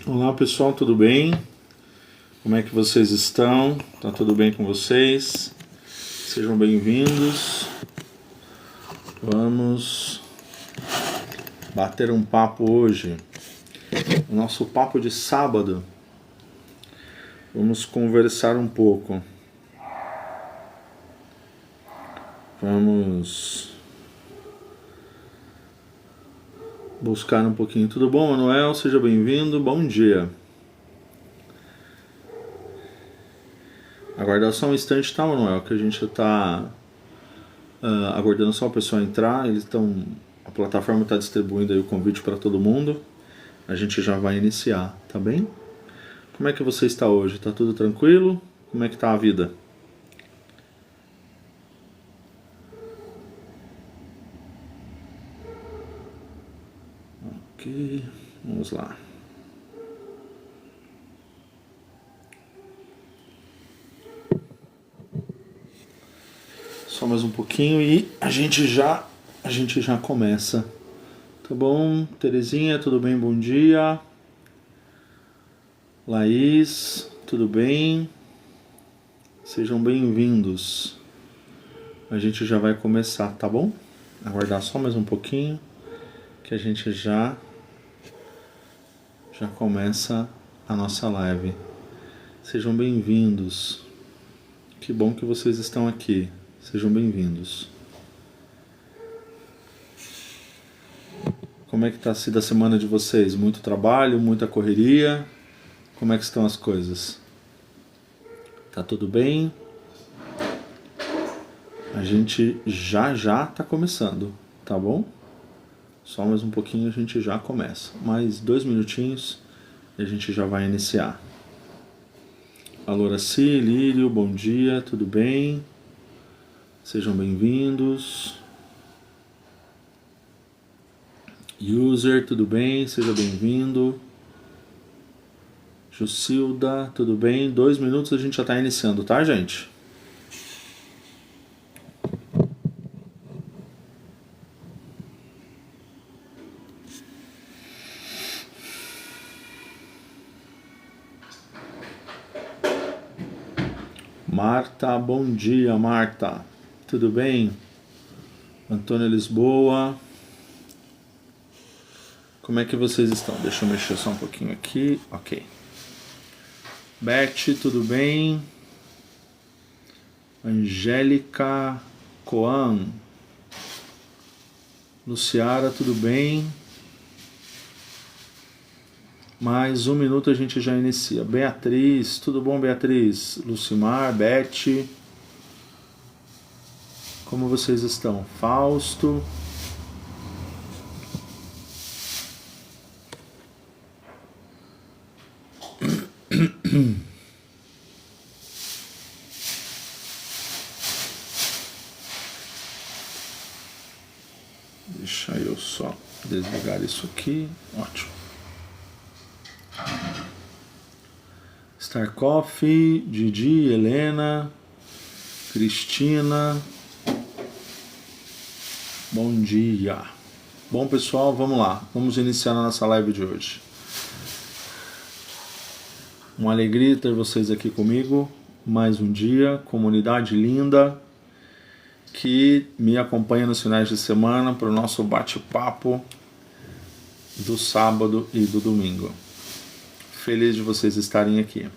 Olá pessoal, tudo bem? Como é que vocês estão? Tá tudo bem com vocês? Sejam bem-vindos. Vamos bater um papo hoje. O nosso papo de sábado. Vamos conversar um pouco. Vamos buscar um pouquinho. Tudo bom, Manuel? Seja bem-vindo. Bom dia. Aguardar só um instante, tá, Manuel? Que a gente está aguardando só o pessoal entrar. A plataforma está distribuindo aí o convite para todo mundo. A gente já vai iniciar, tá bem? Como é que você está hoje? Tá tudo tranquilo? Como é que tá a vida? Ok, vamos lá. Só mais um pouquinho e a gente já começa. Tá bom? Terezinha, tudo bem? Bom dia. Laís, tudo bem? Sejam bem-vindos. A gente já vai começar, tá bom? Aguardar só mais um pouquinho que a gente já começa a nossa live. Sejam bem-vindos. Que bom que vocês estão aqui. Sejam bem-vindos. Como é que tá sido a semana de vocês? Muito trabalho, muita correria? Como é que estão as coisas? Tá tudo bem? A gente já tá começando, tá bom? Só mais um pouquinho a gente já começa. Mais 2 minutinhos e a gente já vai iniciar. Alô, Raci, Lírio, bom dia, tudo bem? Sejam bem-vindos. User, tudo bem? Seja bem-vindo. Jucilda, tudo bem? 2 minutos a gente já está iniciando, tá, gente? Marta, bom dia, Marta. Tudo bem? Antônio Lisboa. Como é que vocês estão? Deixa eu mexer só um pouquinho aqui. Ok. Beth, tudo bem? Angélica Coan. Luciara, tudo bem? Mais 1 minuto a gente já inicia. Beatriz, tudo bom, Beatriz? Lucimar, Beth. Como vocês estão? Fausto. Deixa eu só desligar isso aqui. Ótimo. Star Coffee, Didi, Helena, Cristina. Bom dia. Bom, pessoal, vamos lá. Vamos iniciar a nossa live de hoje. Uma alegria ter vocês aqui comigo. Mais um dia. Comunidade linda que me acompanha nos finais de semana para o nosso bate-papo do sábado e do domingo. Feliz de vocês estarem aqui.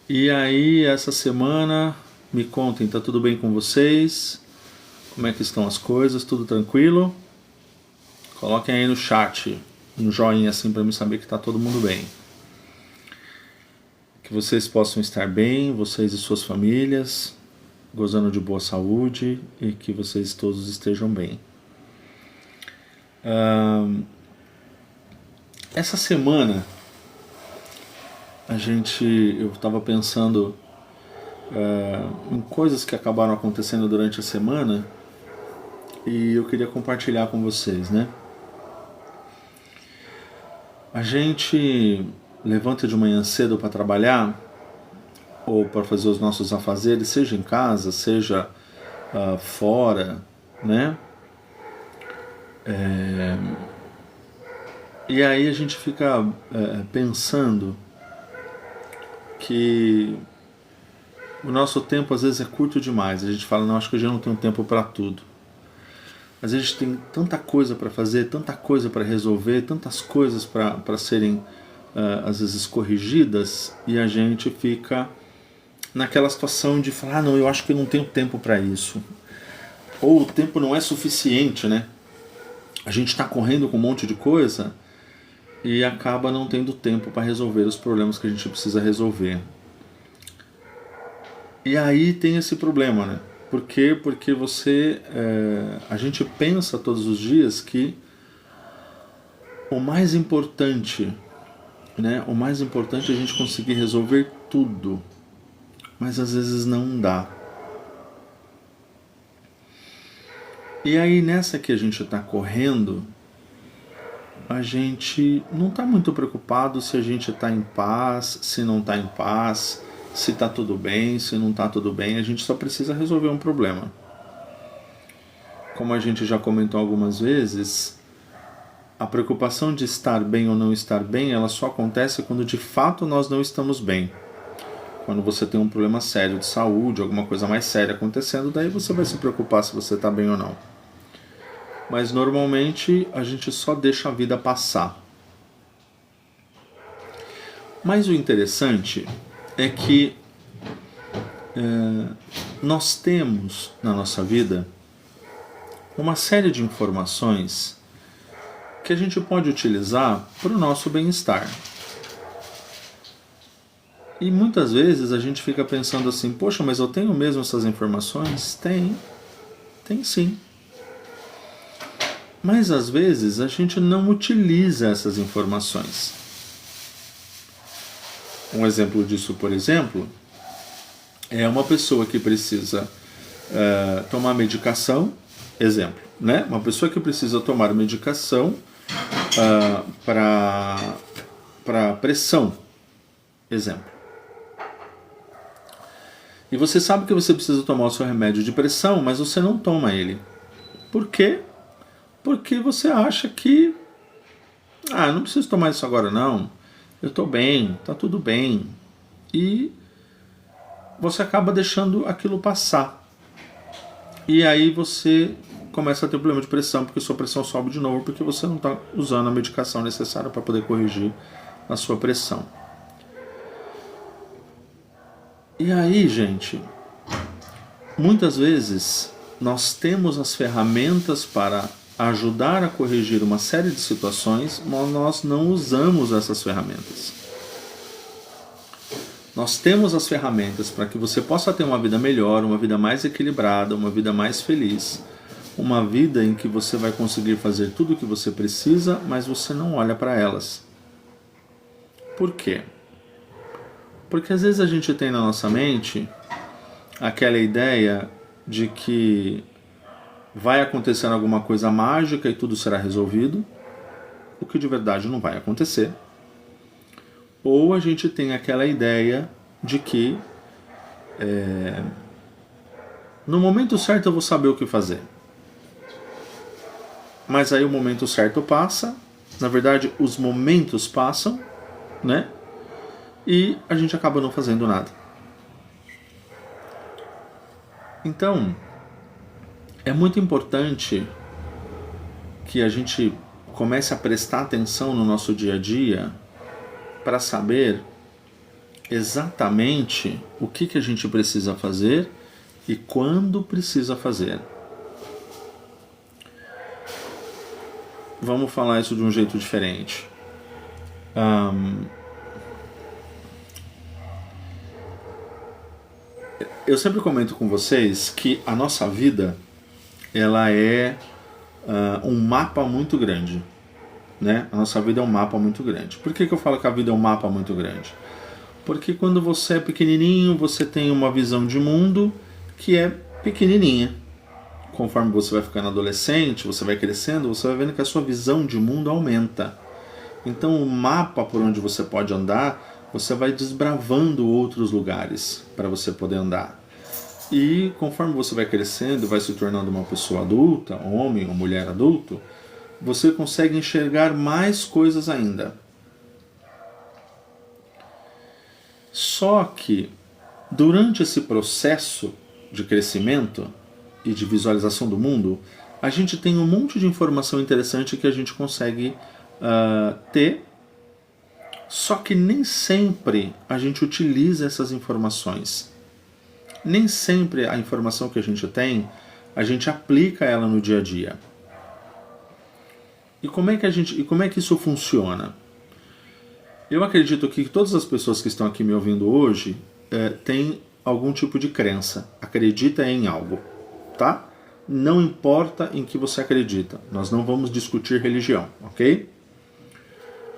E aí, essa semana, me contem, tá tudo bem com vocês? Como é que estão as coisas? Tudo tranquilo? Coloquem aí no chat, um joinha assim para me saber que tá todo mundo bem. Que vocês possam estar bem, vocês e suas famílias, gozando de boa saúde e que vocês todos estejam bem. Essa semana eu estava pensando em coisas que acabaram acontecendo durante a semana e eu queria compartilhar com vocês, né? A gente levanta de manhã cedo para trabalhar ou para fazer os nossos afazeres, seja em casa, seja fora, né? E aí a gente fica pensando que o nosso tempo às vezes é curto demais. A gente fala, não, acho que eu já não tenho tempo para tudo. Mas a gente tem tanta coisa para fazer, tanta coisa para resolver, tantas coisas para serem às vezes corrigidas, e a gente fica naquela situação de falar, não, eu acho que eu não tenho tempo para isso. Ou o tempo não é suficiente, né? A gente está correndo com um monte de coisa e acaba não tendo tempo para resolver os problemas que a gente precisa resolver. E aí tem esse problema, né? Por quê? Porque a gente pensa todos os dias que o mais importante, né? O mais importante é a gente conseguir resolver tudo, mas às vezes não dá. E aí nessa que a gente está correndo, a gente não está muito preocupado se a gente está em paz, se não está em paz, se está tudo bem, se não está tudo bem. A gente só precisa resolver um problema. Como a gente já comentou algumas vezes, a preocupação de estar bem ou não estar bem, ela só acontece quando de fato nós não estamos bem. Quando você tem um problema sério de saúde, alguma coisa mais séria acontecendo, daí você vai se preocupar se você está bem ou não. Mas normalmente a gente só deixa a vida passar. Mas o interessante é que nós temos na nossa vida uma série de informações que a gente pode utilizar para o nosso bem-estar. E muitas vezes a gente fica pensando assim, poxa, mas eu tenho mesmo essas informações? Tem sim. Mas às vezes a gente não utiliza essas informações. Um exemplo disso, por exemplo, é uma pessoa que precisa tomar medicação, exemplo, né? Uma pessoa que precisa tomar medicação para pressão, exemplo. E você sabe que você precisa tomar o seu remédio de pressão, mas você não toma ele. Por quê? Porque você acha que eu não preciso tomar isso agora não, eu estou bem, está tudo bem. E você acaba deixando aquilo passar. E aí você começa a ter problema de pressão, porque sua pressão sobe de novo, porque você não está usando a medicação necessária para poder corrigir a sua pressão. E aí, gente, muitas vezes nós temos as ferramentas para ajudar a corrigir uma série de situações, mas nós não usamos essas ferramentas. Nós temos as ferramentas para que você possa ter uma vida melhor, uma vida mais equilibrada, uma vida mais feliz, uma vida em que você vai conseguir fazer tudo o que você precisa, mas você não olha para elas. Por quê? Porque às vezes a gente tem na nossa mente aquela ideia de que vai acontecer alguma coisa mágica e tudo será resolvido, o que de verdade não vai acontecer. Ou a gente tem aquela ideia de que no momento certo eu vou saber o que fazer. Mas aí o momento certo passa, na verdade os momentos passam, né? E a gente acaba não fazendo nada. Então, é muito importante que a gente comece a prestar atenção no nosso dia a dia para saber exatamente o que a gente precisa fazer e quando precisa fazer. Vamos falar isso de um jeito diferente. Eu sempre comento com vocês que a nossa vida ela é um mapa muito grande, né? A nossa vida é um mapa muito grande. Por que eu falo que a vida é um mapa muito grande? Porque quando você é pequenininho, você tem uma visão de mundo que é pequenininha. Conforme você vai ficando adolescente, você vai crescendo, você vai vendo que a sua visão de mundo aumenta. Então o mapa por onde você pode andar, você vai desbravando outros lugares para você poder andar. E conforme você vai crescendo, vai se tornando uma pessoa adulta, homem ou mulher adulto, você consegue enxergar mais coisas ainda. Só que, durante esse processo de crescimento e de visualização do mundo, a gente tem um monte de informação interessante que a gente consegue ter, só que nem sempre a gente utiliza essas informações. Nem sempre a informação que a gente aplica ela no dia a dia. E como é que isso funciona? Eu acredito que todas as pessoas que estão aqui me ouvindo hoje têm algum tipo de crença, acredita em algo, tá? Não importa em que você acredita, nós não vamos discutir religião, ok?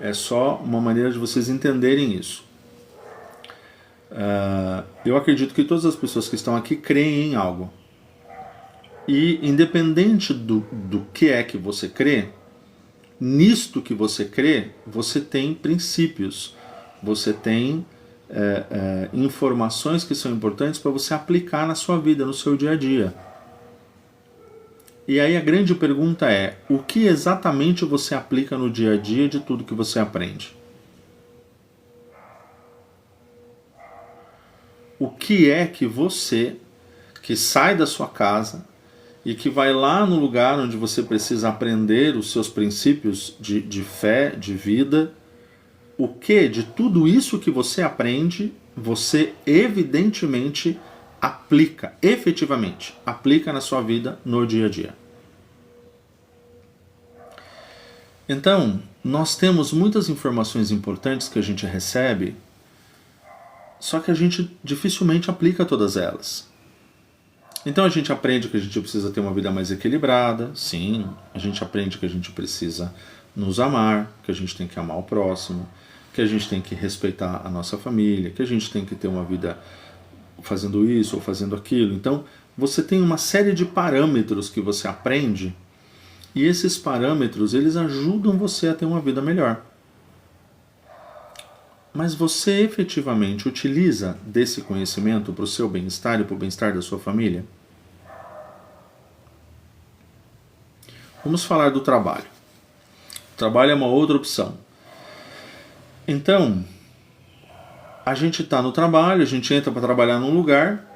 É só uma maneira de vocês entenderem isso. Eu acredito que todas as pessoas que estão aqui creem em algo. E independente do que é que você crê, nisto que você crê, você tem princípios, você tem informações que são importantes para você aplicar na sua vida, no seu dia a dia. E aí a grande pergunta é, o que exatamente você aplica no dia a dia de tudo que você aprende? O que é que você, que sai da sua casa e que vai lá no lugar onde você precisa aprender os seus princípios de fé, de vida, o que de tudo isso que você aprende, você evidentemente aplica, efetivamente, aplica na sua vida no dia a dia. Então, nós temos muitas informações importantes que a gente recebe, só que a gente dificilmente aplica todas elas. Então a gente aprende que a gente precisa ter uma vida mais equilibrada, sim. A gente aprende que a gente precisa nos amar, que a gente tem que amar o próximo, que a gente tem que respeitar a nossa família, que a gente tem que ter uma vida fazendo isso ou fazendo aquilo. Então você tem uma série de parâmetros que você aprende e esses parâmetros eles ajudam você a ter uma vida melhor. Mas você efetivamente utiliza desse conhecimento para o seu bem-estar e para o bem-estar da sua família? Vamos falar do trabalho. O trabalho é uma outra opção. Então, a gente está no trabalho, a gente entra para trabalhar num lugar.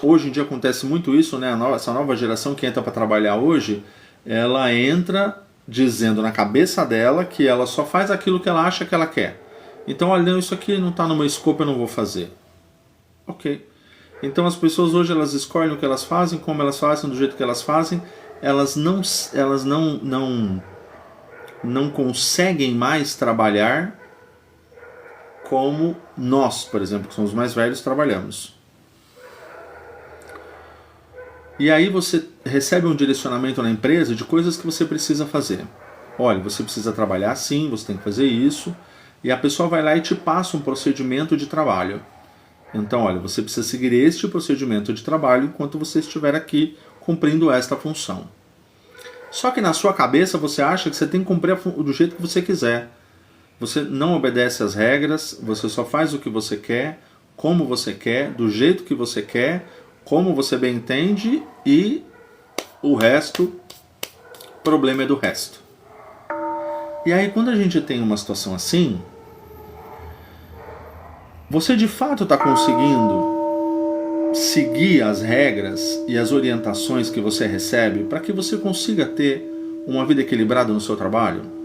Hoje em dia acontece muito isso, né? Essa nova geração que entra para trabalhar hoje, ela entra dizendo na cabeça dela que ela só faz aquilo que ela acha que ela quer. Então, olha, não, isso aqui não está no meu escopo, eu não vou fazer. Ok. Então as pessoas hoje elas escolhem o que elas fazem, como elas fazem, do jeito que elas fazem. Elas não conseguem mais trabalhar como nós, por exemplo, que somos mais velhos, trabalhamos. E aí você recebe um direcionamento na empresa de coisas que você precisa fazer. Olha, você precisa trabalhar assim, você tem que fazer isso. E a pessoa vai lá e te passa um procedimento de trabalho. Então, olha, você precisa seguir este procedimento de trabalho enquanto você estiver aqui cumprindo esta função. Só que na sua cabeça você acha que você tem que cumprir do jeito que você quiser. Você não obedece às regras, você só faz o que você quer, como você quer, do jeito que você quer, como você bem entende e o resto, o problema é do resto. E aí quando a gente tem uma situação assim, você de fato está conseguindo seguir as regras e as orientações que você recebe para que você consiga ter uma vida equilibrada no seu trabalho?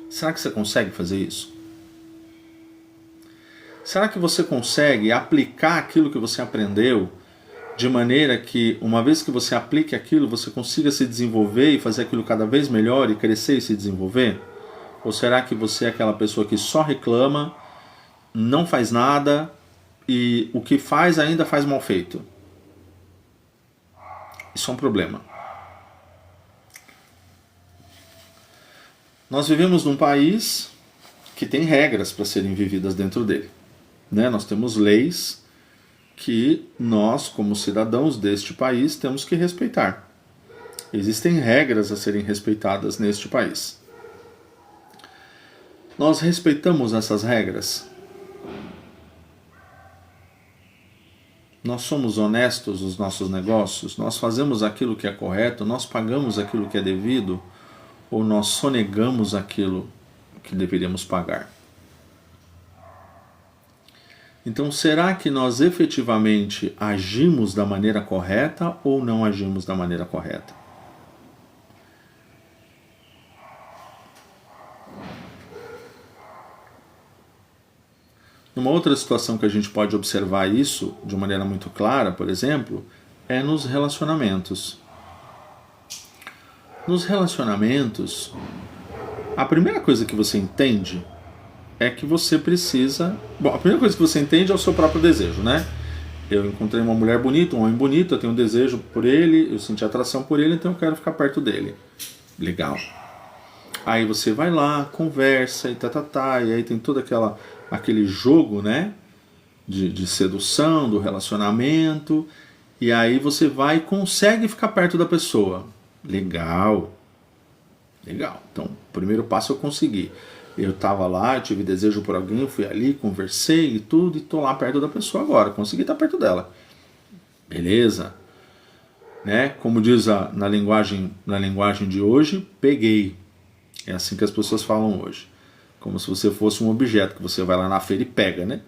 Será que você consegue fazer isso? Será que você consegue aplicar aquilo que você aprendeu de maneira que, uma vez que você aplique aquilo, você consiga se desenvolver e fazer aquilo cada vez melhor e crescer e se desenvolver? Ou será que você é aquela pessoa que só reclama, não faz nada e o que faz ainda faz mal feito? Isso é um problema. Nós vivemos num país que tem regras para serem vividas dentro dele. Né? Nós temos leis que nós, como cidadãos deste país, temos que respeitar. Existem regras a serem respeitadas neste país. Nós respeitamos essas regras? Nós somos honestos nos nossos negócios? Nós fazemos aquilo que é correto? Nós pagamos aquilo que é devido? Ou nós sonegamos aquilo que deveríamos pagar? Então, será que nós efetivamente agimos da maneira correta ou não agimos da maneira correta? Uma outra situação que a gente pode observar isso de maneira muito clara, por exemplo, é nos relacionamentos. Nos relacionamentos, a primeira coisa que você entende é que você precisa... Bom, a primeira coisa que você entende é o seu próprio desejo, né? Eu encontrei uma mulher bonita, um homem bonito, eu tenho um desejo por ele, eu senti atração por ele, então eu quero ficar perto dele. Legal. Aí você vai lá, conversa e e aí tem todo aquele jogo, né? De sedução, do relacionamento, e aí você vai e consegue ficar perto da pessoa. Legal. Legal. Então, o primeiro passo eu consegui. Eu estava lá, eu tive desejo por alguém, eu fui ali, conversei e tudo, e estou lá perto da pessoa agora, consegui estar perto dela. Beleza. Né? Como diz na linguagem de hoje, peguei. É assim que as pessoas falam hoje. Como se você fosse um objeto que você vai lá na feira e pega, né?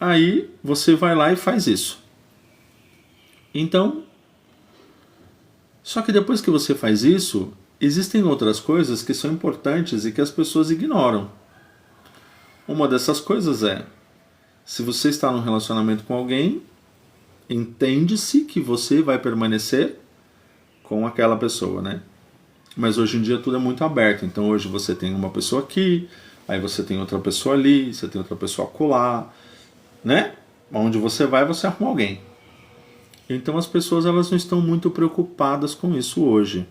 Aí você vai lá e faz isso. Então, só que depois que você faz isso, existem outras coisas que são importantes e que as pessoas ignoram. Uma dessas coisas é, se você está num relacionamento com alguém, entende-se que você vai permanecer com aquela pessoa, né? Mas hoje em dia tudo é muito aberto. Então hoje você tem uma pessoa aqui, aí você tem outra pessoa ali, você tem outra pessoa acolá, né? Onde você vai, você arruma alguém. Então as pessoas elas não estão muito preocupadas com isso hoje.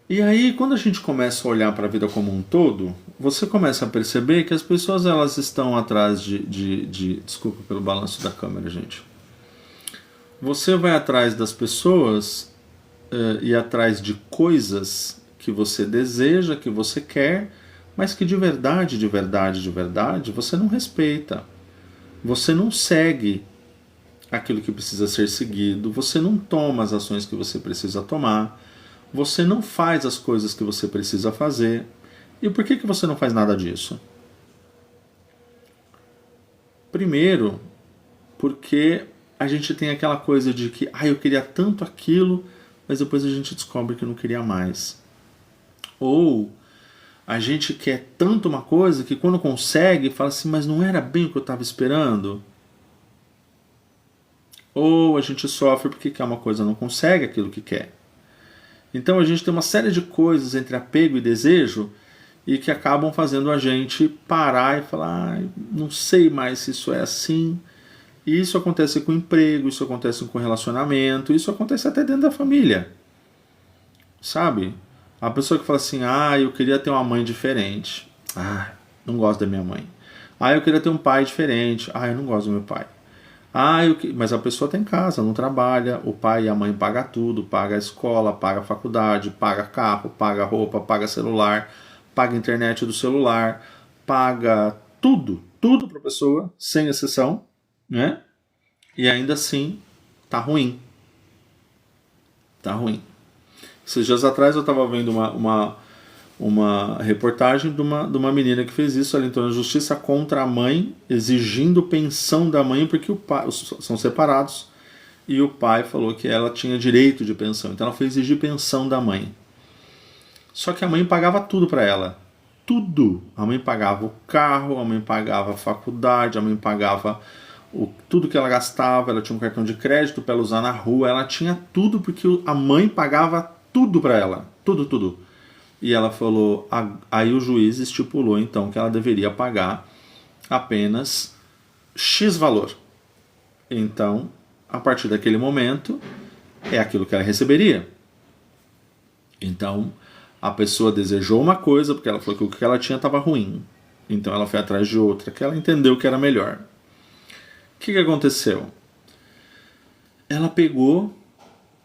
E aí quando a gente começa a olhar para a vida como um todo, você começa a perceber que as pessoas elas estão atrás desculpa pelo balanço da câmera, gente. Você vai atrás das pessoas e atrás de coisas que você deseja, que você quer, mas que de verdade, você não respeita. Você não segue aquilo que precisa ser seguido, você não toma as ações que você precisa tomar, você não faz as coisas que você precisa fazer. E por que você não faz nada disso? Primeiro, porque a gente tem aquela coisa de que eu queria tanto aquilo, mas depois a gente descobre que não queria mais. Ou a gente quer tanto uma coisa que quando consegue, fala assim, mas não era bem o que eu estava esperando. Ou a gente sofre porque quer uma coisa, não consegue aquilo que quer. Então a gente tem uma série de coisas entre apego e desejo e que acabam fazendo a gente parar e falar, não sei mais se isso é assim. E isso acontece com emprego, isso acontece com relacionamento, isso acontece até dentro da família. Sabe? A pessoa que fala assim, eu queria ter uma mãe diferente. Não gosto da minha mãe. Eu queria ter um pai diferente. Eu não gosto do meu pai. Mas a pessoa tem casa, não trabalha, o pai e a mãe pagam tudo, paga a escola, paga a faculdade, paga carro, paga roupa, paga celular, paga a internet do celular, paga tudo para a pessoa, sem exceção, né? E ainda assim tá ruim. Tá ruim. Esses dias atrás eu estava vendo uma reportagem de uma menina que fez isso. Ela entrou na justiça contra a mãe, exigindo pensão da mãe, porque o pai, são separados, e o pai falou que ela tinha direito de pensão. Então ela foi exigir pensão da mãe. Só que a mãe pagava tudo para ela. Tudo. A mãe pagava o carro, a mãe pagava a faculdade, a mãe pagava tudo que ela gastava, ela tinha um cartão de crédito para ela usar na rua, ela tinha tudo porque a mãe pagava tudo para ela. Tudo. E ela falou, aí o juiz estipulou então que ela deveria pagar apenas X valor. Então, a partir daquele momento, é aquilo que ela receberia. Então, a pessoa desejou uma coisa, porque ela falou que o que ela tinha estava ruim. Então ela foi atrás de outra, que ela entendeu que era melhor. O que aconteceu? Ela pegou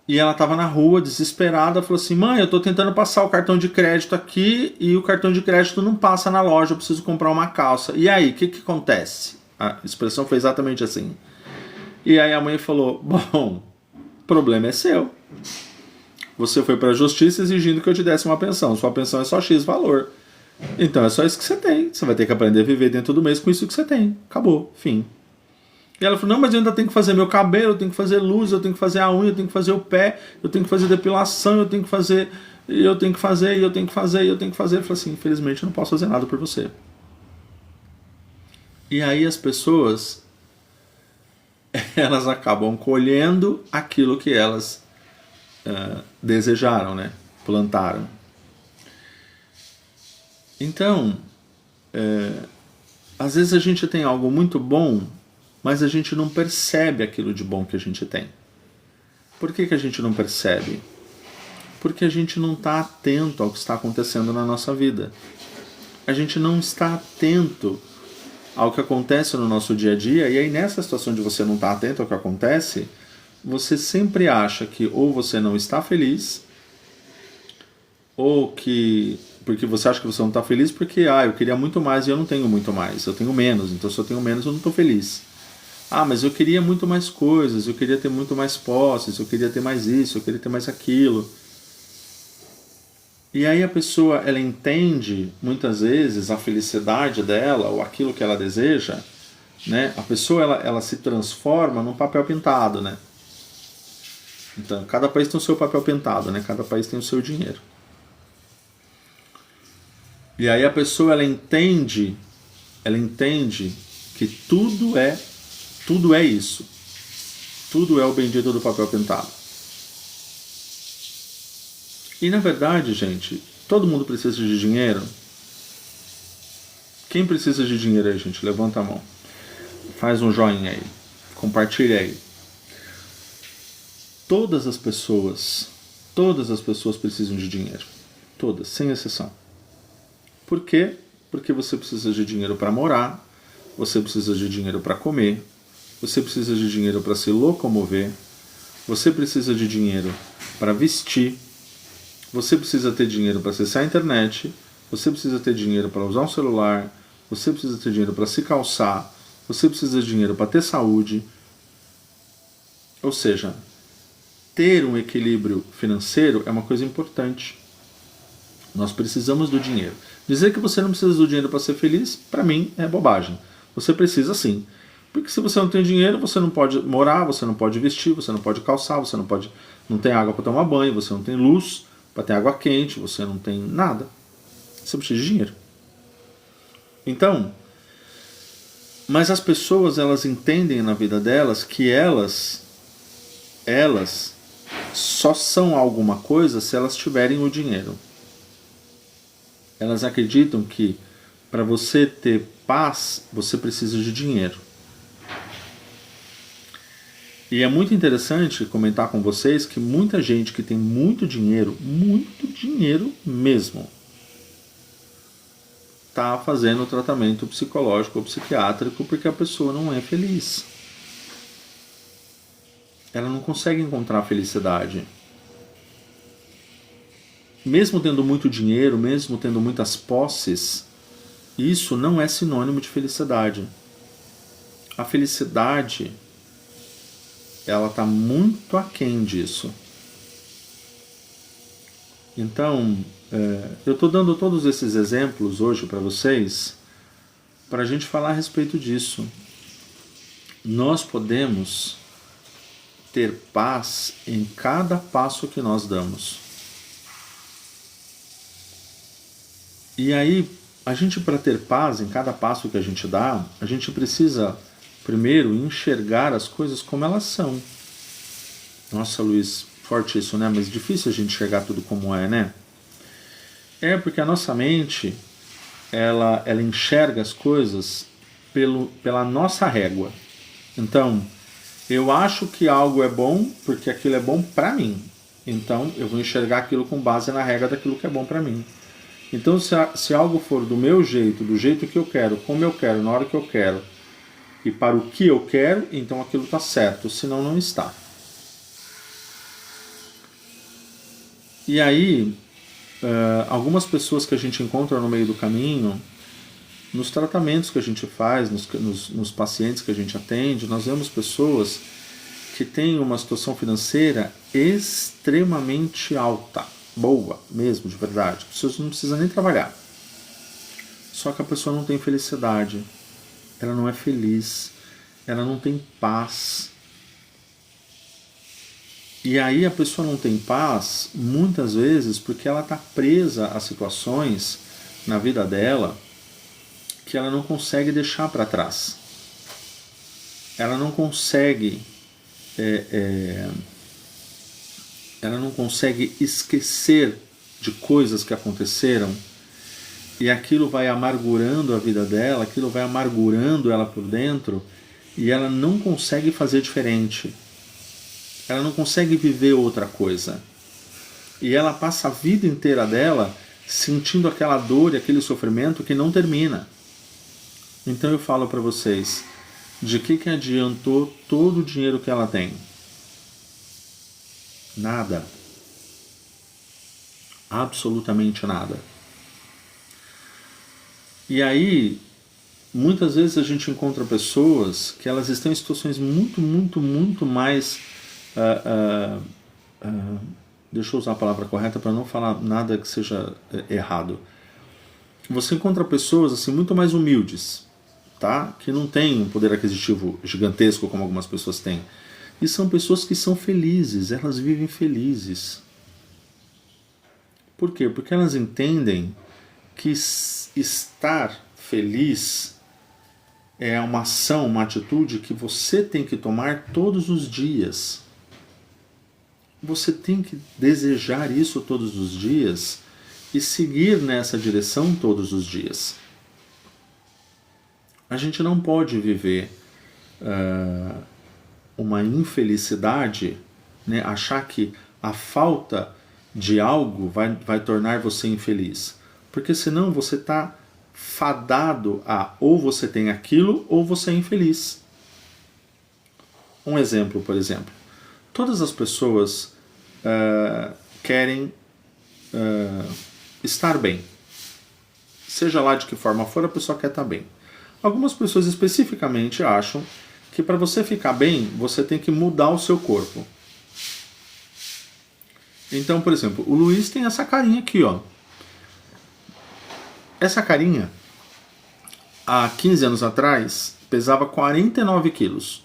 E ela estava na rua, desesperada, falou assim: mãe, eu estou tentando passar o cartão de crédito aqui e o cartão de crédito não passa na loja, eu preciso comprar uma calça. E aí, o que acontece? A expressão foi exatamente assim. E aí a mãe falou: bom, o problema é seu. Você foi para a justiça exigindo que eu te desse uma pensão. Sua pensão é só X valor. Então é só isso que você tem. Você vai ter que aprender a viver dentro do mês com isso que você tem. Acabou, fim. E ela falou: não, mas eu ainda tenho que fazer meu cabelo, eu tenho que fazer luz, eu tenho que fazer a unha, eu tenho que fazer o pé, eu tenho que fazer depilação, eu tenho que fazer, eu tenho que fazer, eu tenho que fazer, eu tenho que fazer. Eu falei assim: infelizmente eu não posso fazer nada por você. E aí as pessoas, elas acabam colhendo aquilo que elas desejaram, né? Plantaram. Então, às vezes a gente tem algo muito bom, mas a gente não percebe aquilo de bom que a gente tem. Por que a gente não percebe? Porque a gente não está atento ao que está acontecendo na nossa vida. A gente não está atento ao que acontece no nosso dia a dia, e aí nessa situação de você não estar atento ao que acontece, você sempre acha que ou você não está feliz, ou que... porque você acha que você não está feliz porque eu queria muito mais e eu não tenho muito mais, eu tenho menos, então se eu tenho menos eu não estou feliz. Mas eu queria muito mais coisas, eu queria ter muito mais posses, eu queria ter mais isso, eu queria ter mais aquilo. E aí a pessoa, ela entende muitas vezes a felicidade dela ou aquilo que ela deseja, né? A pessoa ela se transforma num papel pintado, né? Então, cada país tem o seu papel pintado, né? Cada país tem o seu dinheiro. E aí a pessoa ela entende que tudo é isso. Tudo é o bendito do papel pintado. E na verdade, gente, todo mundo precisa de dinheiro. Quem precisa de dinheiro aí, gente? Levanta a mão. Faz um joinha aí. Compartilha aí. Todas as pessoas precisam de dinheiro. Todas, sem exceção. Por quê? Porque você precisa de dinheiro para morar, você precisa de dinheiro para comer, você precisa de dinheiro para se locomover, você precisa de dinheiro para vestir, você precisa ter dinheiro para acessar a internet, você precisa ter dinheiro para usar um celular, você precisa ter dinheiro para se calçar, você precisa de dinheiro para ter saúde. Ou seja, ter um equilíbrio financeiro é uma coisa importante. Nós precisamos do dinheiro. Dizer que você não precisa do dinheiro para ser feliz, para mim, é bobagem. Você precisa sim. Porque se você não tem dinheiro, você não pode morar, você não pode vestir, você não pode calçar, você não tem água para tomar banho, você não tem luz para ter água quente, você não tem nada. Você precisa de dinheiro. Então, mas as pessoas, elas entendem na vida delas que elas só são alguma coisa se elas tiverem o dinheiro. Elas acreditam que para você ter paz, você precisa de dinheiro. E é muito interessante comentar com vocês que muita gente que tem muito dinheiro mesmo, está fazendo tratamento psicológico ou psiquiátrico porque a pessoa não é feliz. Ela não consegue encontrar felicidade. Mesmo tendo muito dinheiro, mesmo tendo muitas posses, isso não é sinônimo de felicidade. A felicidade, ela está muito aquém disso. Então, eu estou dando todos esses exemplos hoje para vocês, para a gente falar a respeito disso. Nós podemos ter paz em cada passo que nós damos. E aí, a gente, para ter paz em cada passo que a gente dá, a gente precisa, primeiro, enxergar as coisas como elas são. Nossa, Luiz, forte isso, né? Mas difícil a gente enxergar tudo como é, né? Porque a nossa mente, ela enxerga as coisas pela nossa régua. Então, eu acho que algo é bom porque aquilo é bom pra mim. Então, eu vou enxergar aquilo com base na regra daquilo que é bom pra mim. Então, se algo for do meu jeito, do jeito que eu quero, como eu quero, na hora que eu quero, e para o que eu quero, então aquilo está certo, senão não está. E aí, algumas pessoas que a gente encontra no meio do caminho, nos tratamentos que a gente faz, nos pacientes que a gente atende, nós vemos pessoas que têm uma situação financeira extremamente alta, boa mesmo, de verdade. A pessoa não precisa nem trabalhar. Só que a pessoa não tem felicidade, ela não é feliz, ela não tem paz. E aí a pessoa não tem paz, muitas vezes, porque ela está presa a situações na vida dela que ela não consegue deixar para trás. Ela não consegue ela não consegue esquecer de coisas que aconteceram, e aquilo vai amargurando a vida dela, aquilo vai amargurando ela por dentro, e ela não consegue fazer diferente. Ela não consegue viver outra coisa. E ela passa a vida inteira dela sentindo aquela dor e aquele sofrimento que não termina. Então eu falo para vocês, de que adiantou todo o dinheiro que ela tem? Nada. Absolutamente nada. E aí, muitas vezes a gente encontra pessoas que elas estão em situações muito mais... deixa eu usar a palavra correta para não falar nada que seja errado. Você encontra pessoas assim muito mais humildes, tá? Que não têm um poder aquisitivo gigantesco como algumas pessoas têm. E são pessoas que são felizes, elas vivem felizes. Por quê? Porque elas entendem que estar feliz é uma ação, uma atitude que você tem que tomar todos os dias. Você tem que desejar isso todos os dias e seguir nessa direção todos os dias. A gente não pode viver uma infelicidade, né? Achar que a falta de algo vai tornar você infeliz. Porque senão você está fadado a ou você tem aquilo ou você é infeliz. Um exemplo, por exemplo. Todas as pessoas querem estar bem. Seja lá de que forma for, a pessoa quer estar bem. Algumas pessoas especificamente acham que para você ficar bem, você tem que mudar o seu corpo. Então, por exemplo, o Luiz tem essa carinha aqui, ó. Essa carinha, há 15 anos atrás, pesava 49 quilos.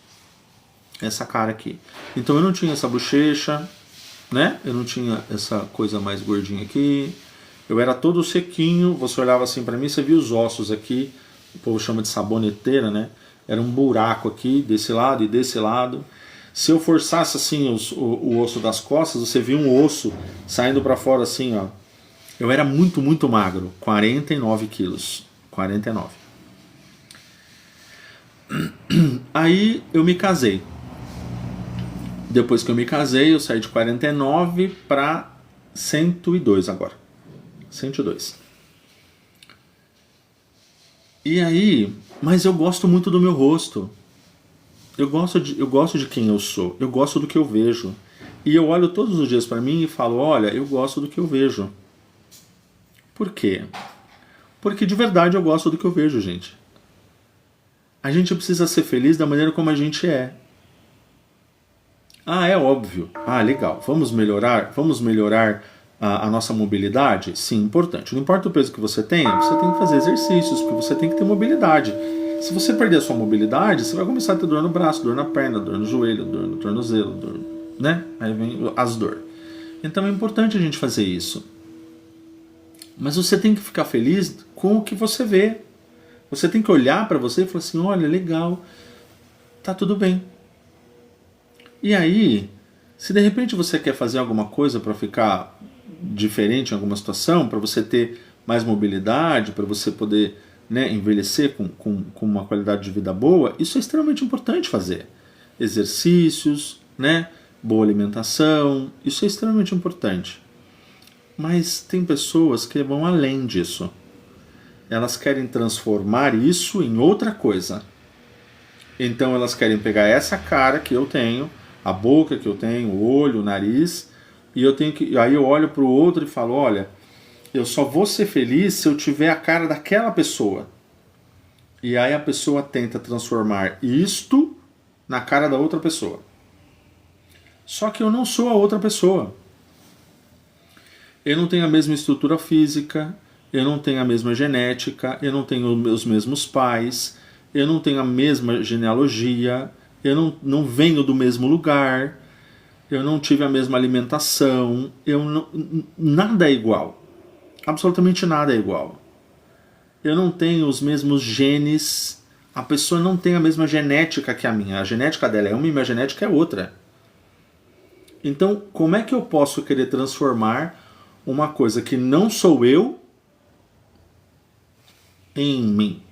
Essa cara aqui. Então eu não tinha essa bochecha, né? Eu não tinha essa coisa mais gordinha aqui. Eu era todo sequinho. Você olhava assim pra mim, você via os ossos aqui. O povo chama de saboneteira, né? Era um buraco aqui, desse lado e desse lado. Se eu forçasse assim o osso das costas, você via um osso saindo pra fora assim, ó. Eu era muito magro. 49 quilos. 49. Aí eu me casei. Depois que eu me casei, eu saí de 49 para 102 agora. 102. E aí, mas eu gosto muito do meu rosto. Eu gosto de quem eu sou. Eu gosto do que eu vejo. E eu olho todos os dias para mim e falo, olha, eu gosto do que eu vejo. Por quê? Porque de verdade eu gosto do que eu vejo, gente. A gente precisa ser feliz da maneira como a gente é. Ah, é óbvio. Ah, legal. Vamos melhorar a nossa mobilidade? Sim, importante. Não importa o peso que você tenha, você tem que fazer exercícios, porque você tem que ter mobilidade. Se você perder a sua mobilidade, você vai começar a ter dor no braço, dor na perna, dor no joelho, dor no tornozelo, dor, né? Aí vem as dores. Então é importante a gente fazer isso. Mas você tem que ficar feliz com o que você vê. Você tem que olhar para você e falar assim, olha, legal, tá tudo bem. E aí, se de repente você quer fazer alguma coisa para ficar diferente em alguma situação, para você ter mais mobilidade, para você poder, né, envelhecer com uma qualidade de vida boa, isso é extremamente importante fazer. Exercícios, né, boa alimentação, isso é extremamente importante. Mas tem pessoas que vão além disso. Elas querem transformar isso em outra coisa. Então elas querem pegar essa cara que eu tenho, a boca que eu tenho, o olho, o nariz, E aí eu olho para o outro e falo, olha, eu só vou ser feliz se eu tiver a cara daquela pessoa. E aí a pessoa tenta transformar isto na cara da outra pessoa. Só que eu não sou a outra pessoa. Eu não tenho a mesma estrutura física, eu não tenho a mesma genética, eu não tenho os mesmos pais, eu não tenho a mesma genealogia, eu não venho do mesmo lugar, eu não tive a mesma alimentação, nada é igual. Absolutamente nada é igual. Eu não tenho os mesmos genes, a pessoa não tem a mesma genética que a minha. A genética dela é uma e a minha genética é outra. Então, como é que eu posso querer transformar uma coisa que não sou eu em mim?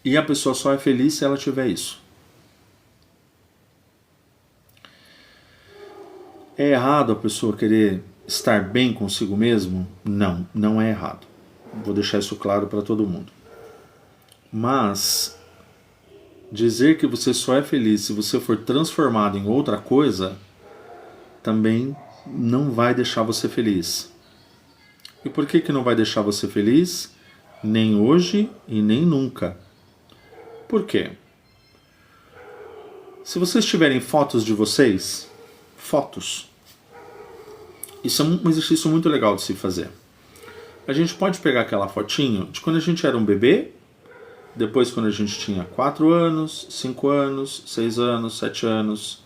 E a pessoa só é feliz se ela tiver isso. É errado a pessoa querer estar bem consigo mesmo? Não, não é errado. Vou deixar isso claro para todo mundo. Mas dizer que você só é feliz se você for transformado em outra coisa também não vai deixar você feliz. E por que não vai deixar você feliz? Nem hoje e nem nunca. Por quê? Se vocês tiverem fotos de vocês, fotos, isso é um exercício muito legal de se fazer. A gente pode pegar aquela fotinho de quando a gente era um bebê, depois quando a gente tinha 4 anos, 5 anos, 6 anos, 7 anos,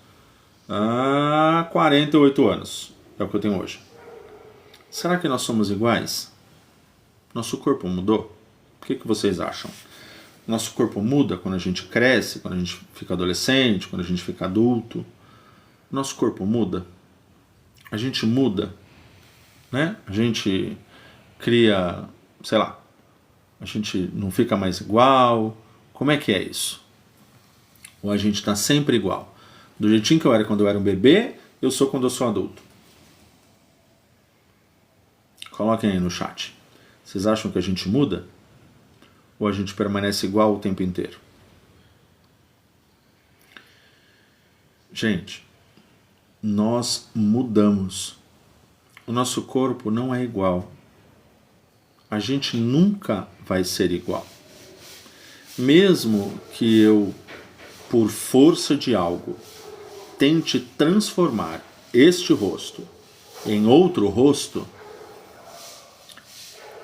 48 anos. É o que eu tenho hoje. Será que nós somos iguais? Nosso corpo mudou? O que vocês acham? Nosso corpo muda quando a gente cresce, quando a gente fica adolescente, quando a gente fica adulto. Nosso corpo muda. A gente muda, né? A gente cria, sei lá, a gente não fica mais igual. Como é que é isso? Ou a gente está sempre igual? Do jeitinho que eu era quando eu era um bebê, eu sou quando eu sou adulto. Coloquem aí no chat. Vocês acham que a gente muda? Ou a gente permanece igual o tempo inteiro? Gente, nós mudamos. O nosso corpo não é igual. A gente nunca vai ser igual. Mesmo que eu, por força de algo, tente transformar este rosto em outro rosto,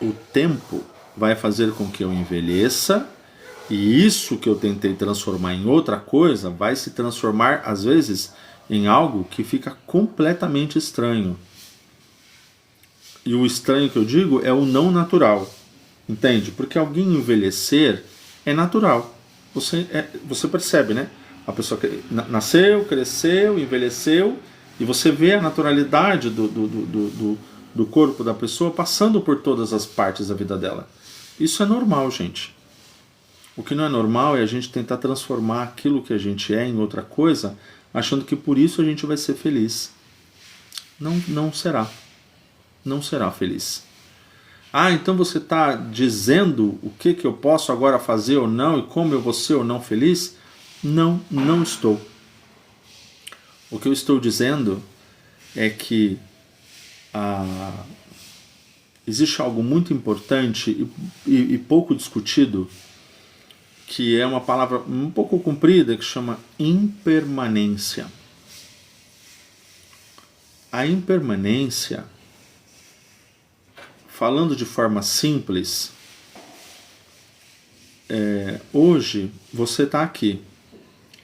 o tempo vai fazer com que eu envelheça, e isso que eu tentei transformar em outra coisa vai se transformar, às vezes, em algo que fica completamente estranho. E o estranho que eu digo é o não natural. Entende? Porque alguém envelhecer é natural. Você percebe, né? A pessoa nasceu, cresceu, envelheceu, e você vê a naturalidade do corpo da pessoa passando por todas as partes da vida dela. Isso é normal, gente. O que não é normal é a gente tentar transformar aquilo que a gente é em outra coisa, achando que por isso a gente vai ser feliz. Não será. Não será feliz. Então você está dizendo o que eu posso agora fazer ou não e como eu vou ser ou não feliz? Não estou. O que eu estou dizendo é que existe algo muito importante e pouco discutido, que é uma palavra um pouco comprida, que chama impermanência. A impermanência, falando de forma simples, hoje você está aqui.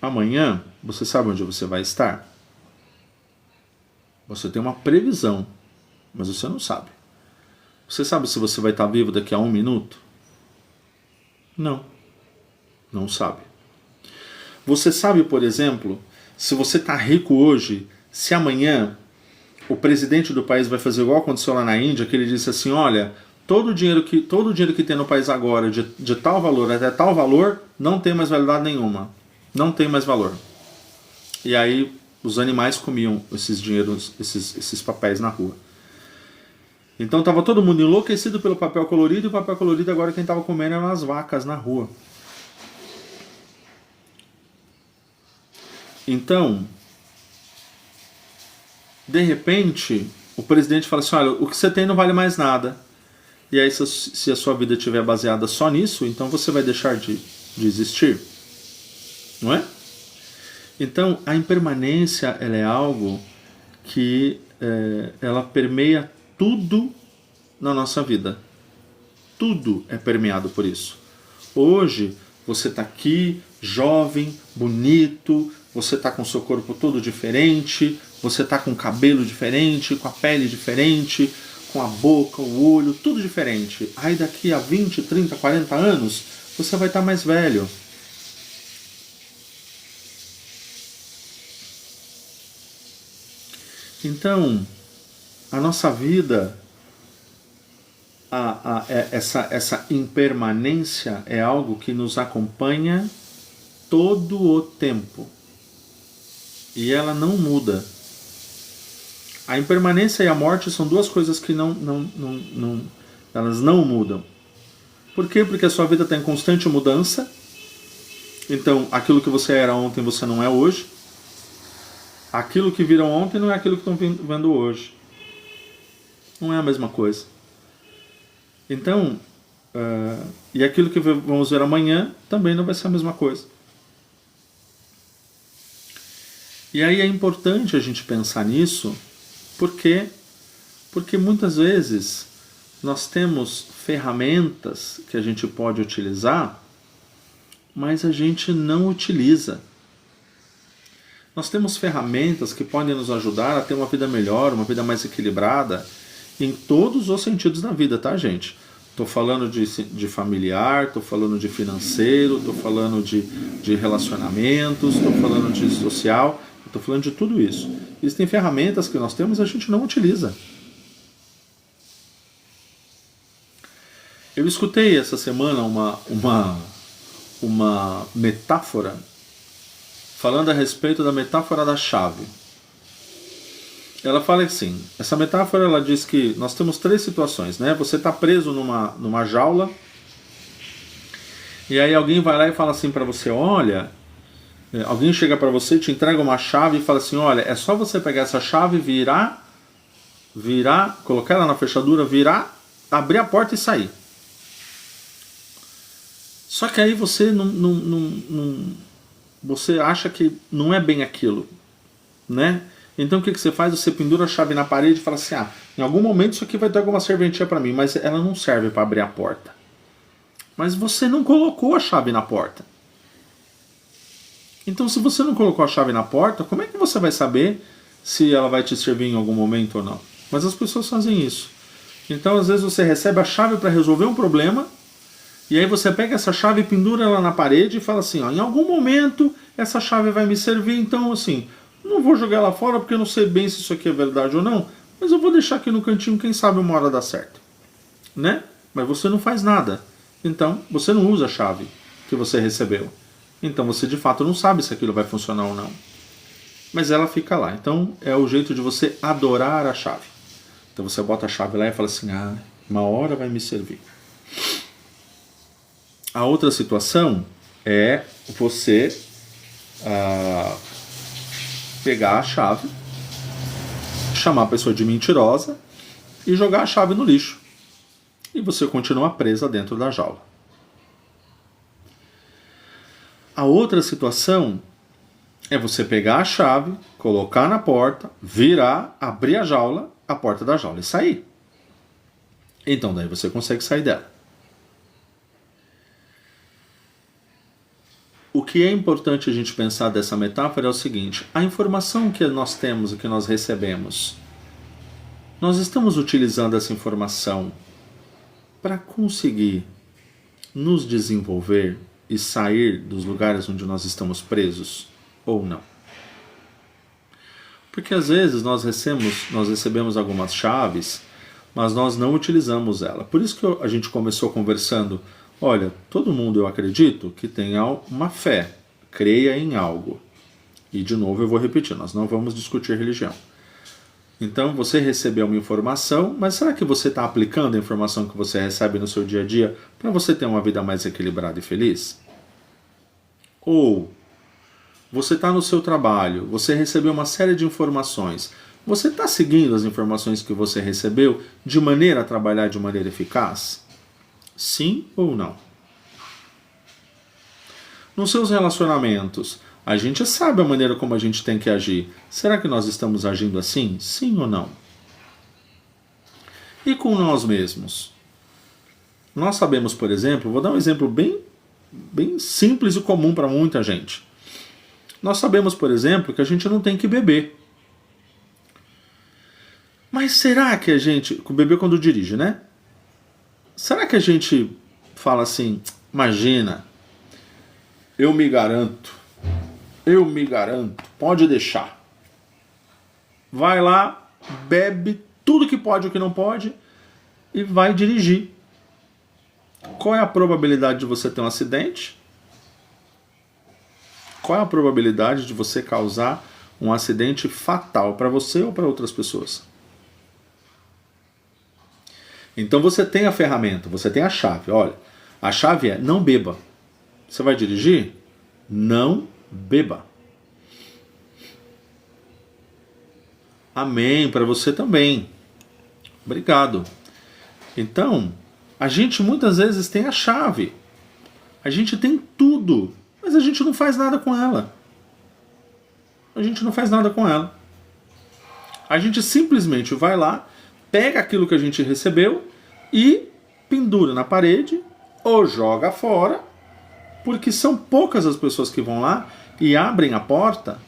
Amanhã, você sabe onde você vai estar? Você tem uma previsão, mas você não sabe. Você sabe se você vai estar vivo daqui a 1 minuto? Não sabe. Você sabe, por exemplo, se você está rico hoje, se amanhã o presidente do país vai fazer igual aconteceu lá na Índia, que ele disse assim, olha, todo o dinheiro que tem no país agora, de tal valor até tal valor, não tem mais validade nenhuma. Não tem mais valor. E aí os animais comiam esses dinheiros, esses papéis na rua. Então estava todo mundo enlouquecido pelo papel colorido, e o papel colorido agora quem estava comendo eram as vacas na rua. Então, de repente, o presidente fala assim, olha, o que você tem não vale mais nada. E aí, se a sua vida estiver baseada só nisso, então você vai deixar de existir. Não é? Então, a impermanência, ela é algo que ela permeia tudo na nossa vida. Tudo é permeado por isso. Hoje, você está aqui, jovem, bonito, você está com o seu corpo todo diferente, você está com o cabelo diferente, com a pele diferente, com a boca, o olho, tudo diferente. Aí daqui a 20, 30, 40 anos, você vai estar mais velho. Então, a nossa vida, essa impermanência é algo que nos acompanha todo o tempo. E ela não muda. A impermanência e a morte são duas coisas que elas não mudam. Por quê? Porque a sua vida está em constante mudança. Então, aquilo que você era ontem, você não é hoje. Aquilo que viram ontem não é aquilo que estão vendo hoje. Não é a mesma coisa. Então, e aquilo que vamos ver amanhã também não vai ser a mesma coisa. E aí é importante a gente pensar nisso, porque muitas vezes nós temos ferramentas que a gente pode utilizar, mas a gente não utiliza. Nós temos ferramentas que podem nos ajudar a ter uma vida melhor, uma vida mais equilibrada, em todos os sentidos da vida, tá, gente? Estou falando de familiar, estou falando de financeiro, estou falando de relacionamentos, estou falando de social, estou falando de tudo isso. Existem ferramentas que nós temos e a gente não utiliza. Eu escutei essa semana uma metáfora falando a respeito da metáfora da chave. Ela fala assim, essa metáfora ela diz que nós temos três situações, né? Você está preso numa jaula e aí alguém vai lá e fala assim para você, olha, alguém chega para você, te entrega uma chave e fala assim, olha, é só você pegar essa chave, virar, colocar ela na fechadura, virar, abrir a porta e sair. Só que aí você você acha que não é bem aquilo, né? Então o que você faz? Você pendura a chave na parede e fala assim, em algum momento isso aqui vai ter alguma serventia para mim, mas ela não serve para abrir a porta. Mas você não colocou a chave na porta. Então se você não colocou a chave na porta, como é que você vai saber se ela vai te servir em algum momento ou não? Mas as pessoas fazem isso. Então às vezes você recebe a chave para resolver um problema, e aí você pega essa chave e pendura ela na parede e fala assim, em algum momento essa chave vai me servir, então assim, não vou jogar ela fora porque eu não sei bem se isso aqui é verdade ou não, mas eu vou deixar aqui no cantinho, quem sabe uma hora dá certo. Né? Mas você não faz nada. Então, você não usa a chave que você recebeu. Então você de fato não sabe se aquilo vai funcionar ou não. Mas ela fica lá. Então é o jeito de você adorar a chave. Então você bota a chave lá e fala assim, uma hora vai me servir. A outra situação é você pegar a chave, chamar a pessoa de mentirosa e jogar a chave no lixo. E você continua presa dentro da jaula. A outra situação é você pegar a chave, colocar na porta, virar, abrir a porta da jaula e sair. Então daí você consegue sair dela. O que é importante a gente pensar dessa metáfora é o seguinte, a informação que nós temos e que nós recebemos, nós estamos utilizando essa informação para conseguir nos desenvolver e sair dos lugares onde nós estamos presos ou não? Porque às vezes nós recebemos algumas chaves, mas nós não utilizamos ela. Por isso que a gente começou conversando, olha, todo mundo, eu acredito, que tenha uma fé, creia em algo. E de novo eu vou repetir, nós não vamos discutir religião. Então você recebeu uma informação, mas será que você está aplicando a informação que você recebe no seu dia a dia para você ter uma vida mais equilibrada e feliz? Ou você está no seu trabalho, você recebeu uma série de informações, Você está seguindo as informações que você recebeu de maneira a trabalhar de maneira eficaz? Sim ou não? Nos seus relacionamentos, a gente sabe a maneira como a gente tem que agir. Será que nós estamos agindo assim? Sim ou não? E com nós mesmos? Nós sabemos, por exemplo, vou dar um exemplo bem simples e comum para muita gente. Nós sabemos, por exemplo, que a gente não tem que beber. Mas será que a gente... Beber quando dirige, né? Será que a gente fala assim, imagina, eu me garanto, pode deixar. Vai lá, bebe tudo que pode e o que não pode e vai dirigir. Qual é a probabilidade de você ter um acidente? Qual é a probabilidade de você causar um acidente fatal para você ou para outras pessoas? Então você tem a ferramenta, você tem a chave. Olha, a chave é não beba. Você vai dirigir? Não beba. Amém, para você também. Obrigado. Então, a gente muitas vezes tem a chave. A gente tem tudo, mas a gente não faz nada com ela. A gente não faz nada com ela. A gente simplesmente vai lá, pega aquilo que a gente recebeu e pendura na parede ou joga fora, porque são poucas as pessoas que vão lá e abrem a porta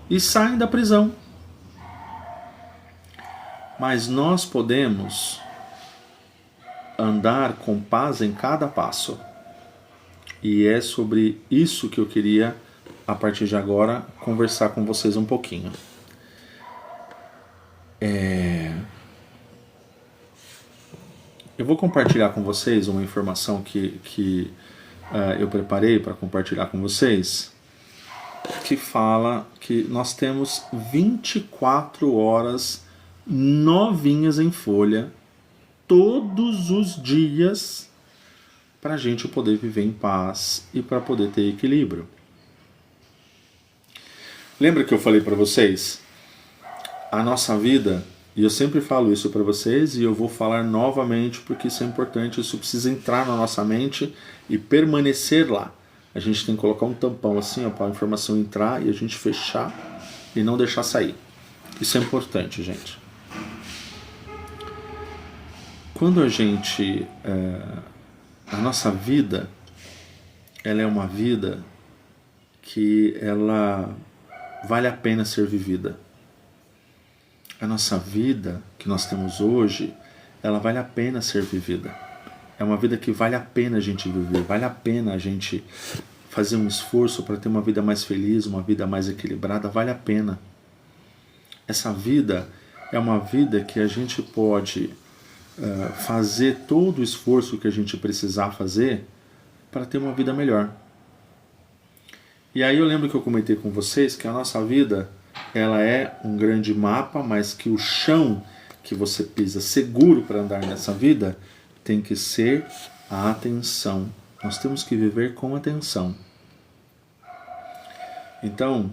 e saem da prisão. Mas nós podemos andar com paz em cada passo. E é sobre isso que eu queria, a partir de agora, conversar com vocês um pouquinho. Eu vou compartilhar com vocês uma informação que eu preparei para compartilhar com vocês, que fala que nós temos 24 horas novinhas em folha, todos os dias, para a gente poder viver em paz e para poder ter equilíbrio. Lembra que eu falei para vocês? A nossa vida, e eu sempre falo isso para vocês e eu vou falar novamente porque isso é importante, isso precisa entrar na nossa mente e permanecer lá. A gente tem que colocar um tampão assim para a informação entrar e a gente fechar e não deixar sair. Isso é importante, gente. Quando a gente... a nossa vida, ela é uma vida que ela vale a pena ser vivida. A nossa vida que nós temos hoje, ela vale a pena ser vivida. É uma vida que vale a pena a gente viver, vale a pena a gente fazer um esforço para ter uma vida mais feliz, uma vida mais equilibrada, vale a pena. Essa vida é uma vida que a gente pode fazer todo o esforço que a gente precisar fazer para ter uma vida melhor. E aí eu lembro que eu comentei com vocês que a nossa vida, ela é um grande mapa, mas que o chão que você pisa seguro para andar nessa vida tem que ser a atenção. Nós temos que viver com atenção. Então,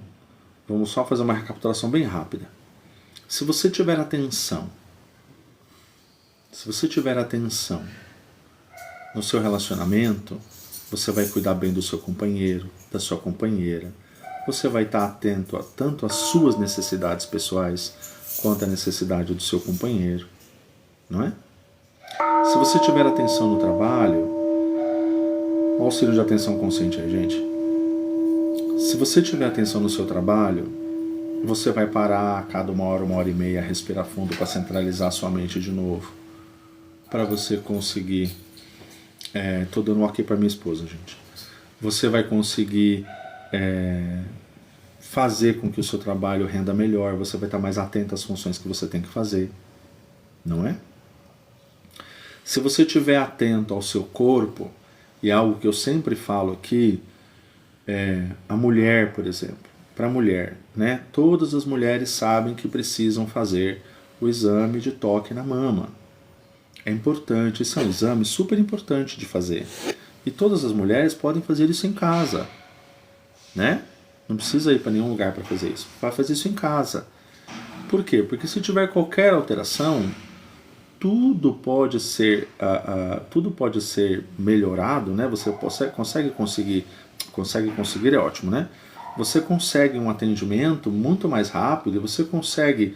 vamos só fazer uma recapitulação bem rápida. Se você tiver atenção no seu relacionamento, você vai cuidar bem do seu companheiro, da sua companheira. Você vai estar atento tanto às suas necessidades pessoais quanto à necessidade do seu companheiro, não é? Se você tiver atenção no trabalho, o auxílio de atenção consciente aí, gente. Se você tiver atenção no seu trabalho, você vai parar a cada 1 hora e meia, respirar fundo para centralizar a sua mente de novo, para você conseguir... Tô dando um ok para minha esposa, gente. Você vai conseguir fazer com que o seu trabalho renda melhor, você vai estar mais atento às funções que você tem que fazer, não é? Se você estiver atento ao seu corpo, e algo que eu sempre falo aqui, a mulher, por exemplo, para a mulher, né? Todas as mulheres sabem que precisam fazer o exame de toque na mama. É importante, isso é um exame super importante de fazer. E todas as mulheres podem fazer isso em casa, né? Não precisa ir para nenhum lugar para fazer isso. Vai fazer isso em casa. Por quê? Porque se tiver qualquer alteração, tudo pode ser melhorado, né? Você consegue conseguir é ótimo, né? Você consegue um atendimento muito mais rápido e você consegue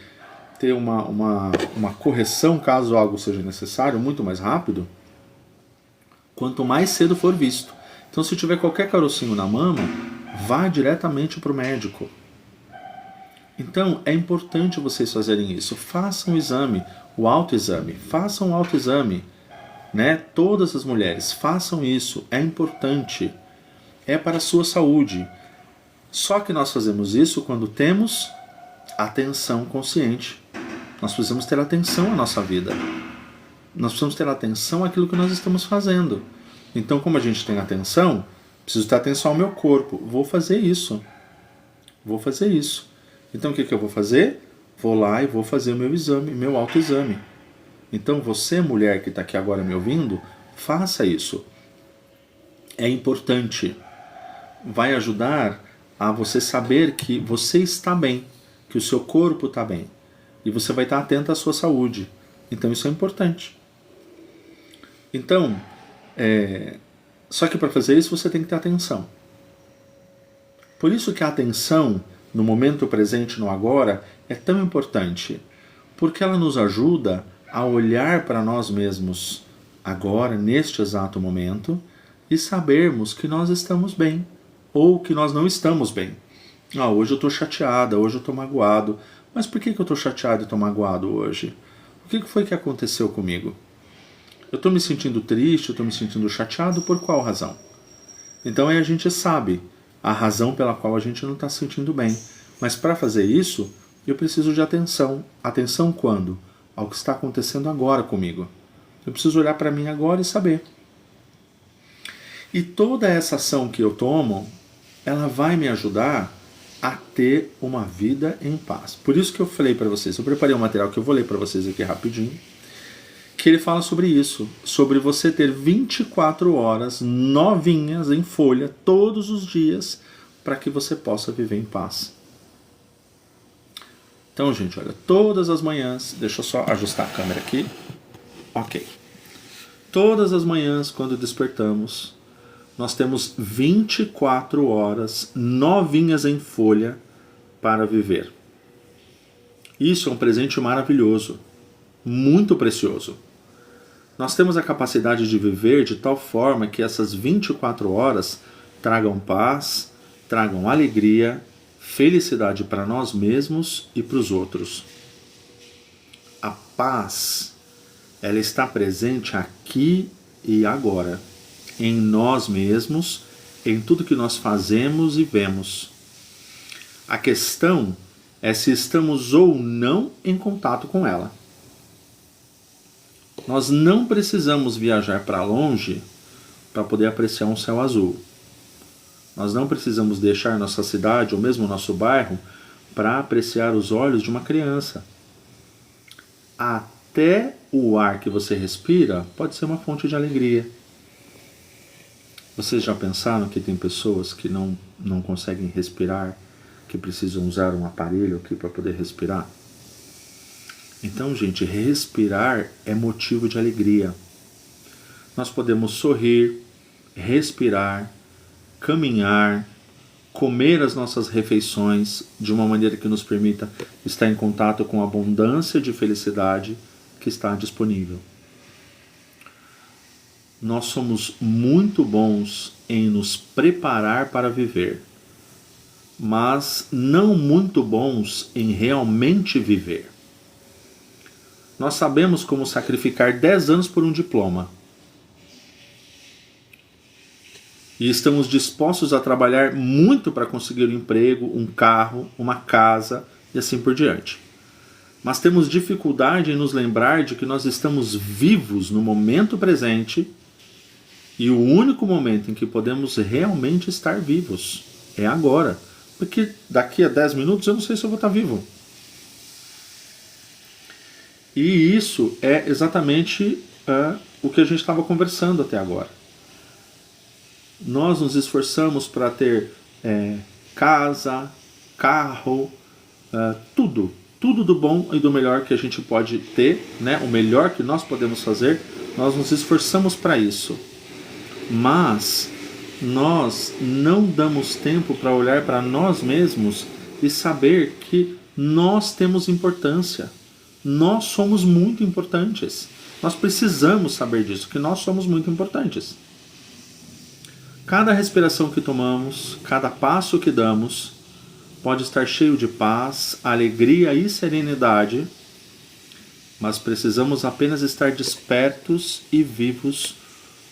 ter uma correção caso algo seja necessário muito mais rápido, quanto mais cedo for visto. Então, se tiver qualquer carocinho na mama, vá diretamente para o médico. Então, é importante vocês fazerem isso. Façam o exame, o autoexame. Façam o autoexame, né? Todas as mulheres, façam isso. É importante. É para a sua saúde. Só que nós fazemos isso quando temos atenção consciente. Nós precisamos ter atenção à nossa vida. Nós precisamos ter atenção àquilo que nós estamos fazendo. Então, como a gente tem atenção, preciso ter atenção ao meu corpo. Vou fazer isso. Então, o que eu vou fazer? Vou lá e vou fazer o meu exame, meu autoexame. Então, você, mulher que está aqui agora me ouvindo, faça isso. É importante. Vai ajudar a você saber que você está bem, que o seu corpo está bem. E você vai estar atento à sua saúde. Então, isso é importante. Então, só que para fazer isso você tem que ter atenção. Por isso que a atenção no momento presente, no agora, é tão importante. Porque ela nos ajuda a olhar para nós mesmos agora, neste exato momento, e sabermos que nós estamos bem, ou que nós não estamos bem. Hoje eu estou chateada, hoje eu estou magoado. Mas por que eu estou chateado e estou magoado hoje? O que foi que aconteceu comigo? Eu estou me sentindo triste, eu estou me sentindo chateado, por qual razão? Então aí a gente sabe a razão pela qual a gente não está se sentindo bem. Mas para fazer isso, eu preciso de atenção. Atenção quando? Ao que está acontecendo agora comigo. Eu preciso olhar para mim agora e saber. E toda essa ação que eu tomo, ela vai me ajudar a ter uma vida em paz. Por isso que eu falei para vocês, eu preparei um material que eu vou ler para vocês aqui rapidinho, que ele fala sobre isso, sobre você ter 24 horas novinhas em folha todos os dias para que você possa viver em paz. Então, gente, olha, todas as manhãs, deixa eu só ajustar a câmera aqui. Ok. Todas as manhãs, quando despertamos, nós temos 24 horas novinhas em folha para viver. Isso é um presente maravilhoso, muito precioso. Nós temos a capacidade de viver de tal forma que essas 24 horas tragam paz, tragam alegria, felicidade para nós mesmos e para os outros. A paz, ela está presente aqui e agora, em nós mesmos, em tudo que nós fazemos e vemos. A questão é se estamos ou não em contato com ela. Nós não precisamos viajar para longe para poder apreciar um céu azul. Nós não precisamos deixar nossa cidade ou mesmo nosso bairro para apreciar os olhos de uma criança. Até o ar que você respira pode ser uma fonte de alegria. Vocês já pensaram que tem pessoas que não conseguem respirar, que precisam usar um aparelho aqui para poder respirar? Então, gente, respirar é motivo de alegria. Nós podemos sorrir, respirar, caminhar, comer as nossas refeições de uma maneira que nos permita estar em contato com a abundância de felicidade que está disponível. Nós somos muito bons em nos preparar para viver, mas não muito bons em realmente viver. Nós sabemos como sacrificar 10 anos por um diploma. E estamos dispostos a trabalhar muito para conseguir um emprego, um carro, uma casa e assim por diante. Mas temos dificuldade em nos lembrar de que nós estamos vivos no momento presente e o único momento em que podemos realmente estar vivos é agora. Porque daqui a 10 minutos eu não sei se eu vou estar vivo. E isso é exatamente o que a gente estava conversando até agora. Nós nos esforçamos para ter casa, carro, tudo. tudo do bom e do melhor que a gente pode ter, né? O melhor que nós podemos fazer, nós nos esforçamos para isso. Mas nós não damos tempo para olhar para nós mesmos e saber que nós temos importância. Nós somos muito importantes. Nós precisamos saber disso, que nós somos muito importantes. Cada respiração que tomamos, cada passo que damos, pode estar cheio de paz, alegria e serenidade, mas precisamos apenas estar despertos e vivos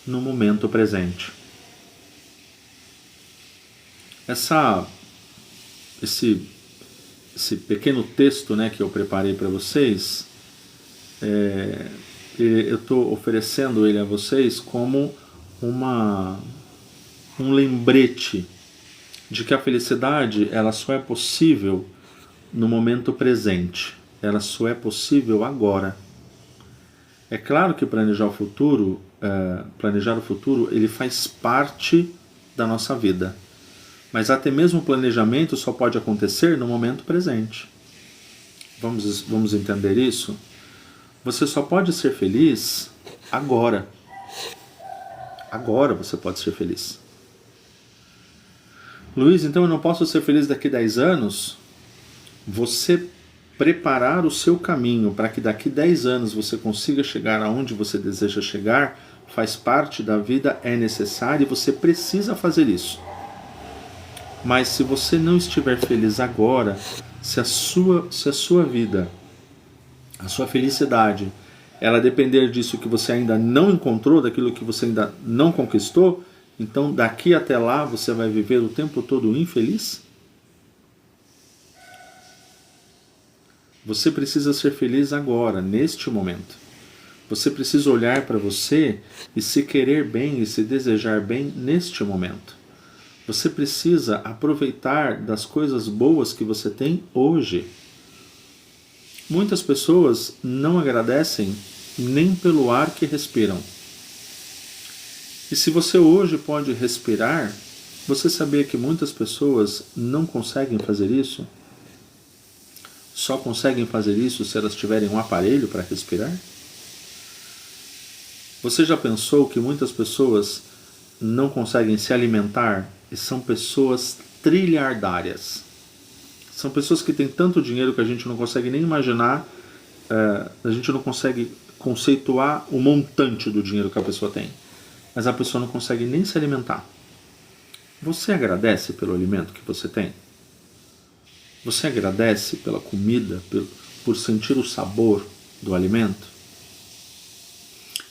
no momento presente. Esse pequeno texto, né, que eu preparei para vocês, eu estou oferecendo ele a vocês como um lembrete de que a felicidade ela só é possível no momento presente. Ela só é possível agora. É claro que planejar o futuro, ele faz parte da nossa vida. Mas até mesmo o planejamento só pode acontecer no momento presente. Vamos entender isso? Você só pode ser feliz agora. Agora você pode ser feliz. Luiz, então eu não posso ser feliz daqui a 10 anos? Você preparar o seu caminho para que daqui a 10 anos você consiga chegar aonde você deseja chegar, faz parte da vida, é necessário e você precisa fazer isso. Mas se você não estiver feliz agora, se a sua vida, a sua felicidade, ela depender disso que você ainda não encontrou, daquilo que você ainda não conquistou, então daqui até lá você vai viver o tempo todo infeliz? Você precisa ser feliz agora, neste momento. Você precisa olhar para você e se querer bem e se desejar bem neste momento. Você precisa aproveitar das coisas boas que você tem hoje. Muitas pessoas não agradecem nem pelo ar que respiram. E se você hoje pode respirar, você sabia que muitas pessoas não conseguem fazer isso? Só conseguem fazer isso se elas tiverem um aparelho para respirar? Você já pensou que muitas pessoas não conseguem se alimentar e são pessoas trilhardárias? São pessoas que têm tanto dinheiro que a gente não consegue nem imaginar, a gente não consegue conceituar o montante do dinheiro que a pessoa tem. Mas a pessoa não consegue nem se alimentar. Você agradece pelo alimento que você tem? Você agradece pela comida, por sentir o sabor do alimento?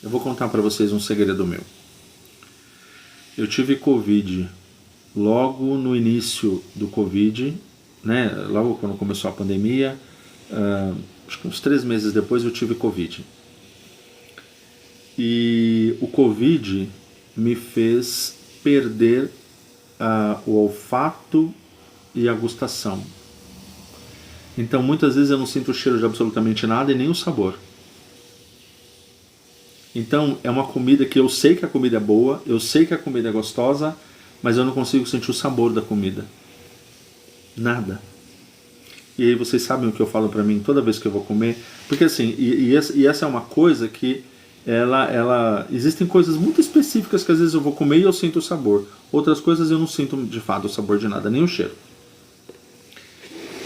Eu vou contar para vocês um segredo meu. Eu tive Covid logo no início do Covid, né? Logo quando começou a pandemia, acho que uns 3 meses depois eu tive Covid. E o Covid me fez perder o olfato e a gustação. Então muitas vezes eu não sinto o cheiro de absolutamente nada e nem o sabor. Então é uma comida que eu sei que a comida é boa, eu sei que a comida é gostosa, mas eu não consigo sentir o sabor da comida. Nada. E aí vocês sabem o que eu falo pra mim toda vez que eu vou comer? Porque assim, essa é uma coisa que existem coisas muito específicas que às vezes eu vou comer e eu sinto o sabor. Outras coisas eu não sinto de fato o sabor de nada, nem o cheiro.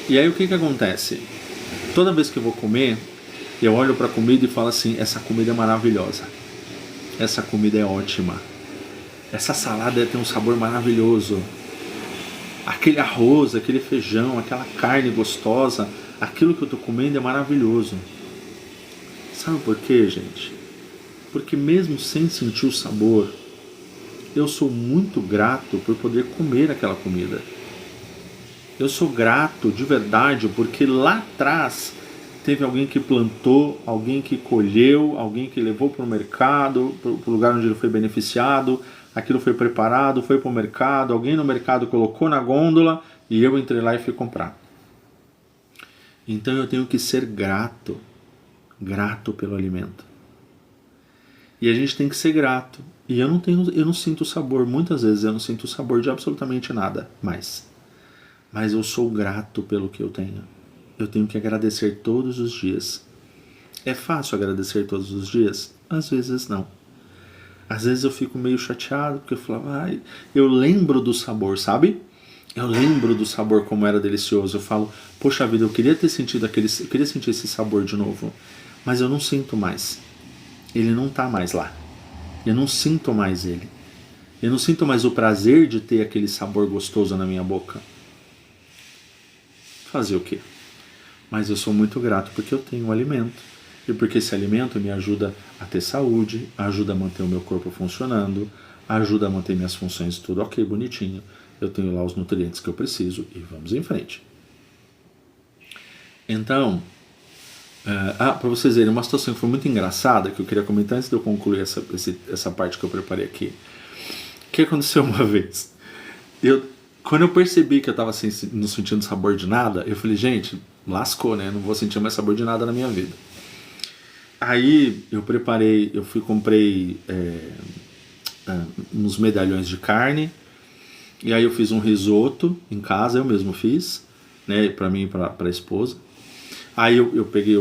E aí o que acontece? Toda vez que eu vou comer, eu olho para a comida e falo assim, essa comida é maravilhosa. Essa comida é ótima. Essa salada tem um sabor maravilhoso. Aquele arroz, aquele feijão, aquela carne gostosa, aquilo que eu estou comendo é maravilhoso. Sabe por quê, gente? Porque mesmo sem sentir o sabor, eu sou muito grato por poder comer aquela comida. Eu sou grato de verdade porque lá atrás teve alguém que plantou, alguém que colheu, alguém que levou para o mercado, para o lugar onde ele foi beneficiado, aquilo foi preparado, foi para o mercado, alguém no mercado colocou na gôndola e eu entrei lá e fui comprar. Então eu tenho que ser grato pelo alimento. E a gente tem que ser grato. E eu não sinto o sabor, muitas vezes eu não sinto o sabor de absolutamente nada mais. Mas eu sou grato pelo que eu tenho. eu tenho que agradecer todos os dias. É fácil agradecer todos os dias? Às vezes não. Às vezes eu fico meio chateado, porque eu falava, eu lembro do sabor, sabe? Eu lembro do sabor como era delicioso. Eu falo, poxa vida, eu queria ter sentido eu queria sentir esse sabor de novo, mas eu não sinto mais. Ele não tá mais lá. Eu não sinto mais ele. Eu não sinto mais o prazer de ter aquele sabor gostoso na minha boca. Fazer o quê? Mas eu sou muito grato porque eu tenho um alimento. E porque esse alimento me ajuda a ter saúde, ajuda a manter o meu corpo funcionando, ajuda a manter minhas funções tudo ok, bonitinho. Eu tenho lá os nutrientes que eu preciso e vamos em frente. Então, para vocês verem, uma situação que foi muito engraçada, que eu queria comentar antes de eu concluir essa parte que eu preparei aqui. O que aconteceu uma vez? Quando eu percebi que eu estava não sentindo sabor de nada, eu falei, gente, lascou, né? Não vou sentir mais sabor de nada na minha vida. Aí comprei uns medalhões de carne, e aí eu fiz um risoto em casa, eu mesmo fiz, né, para mim e para a esposa. Aí eu peguei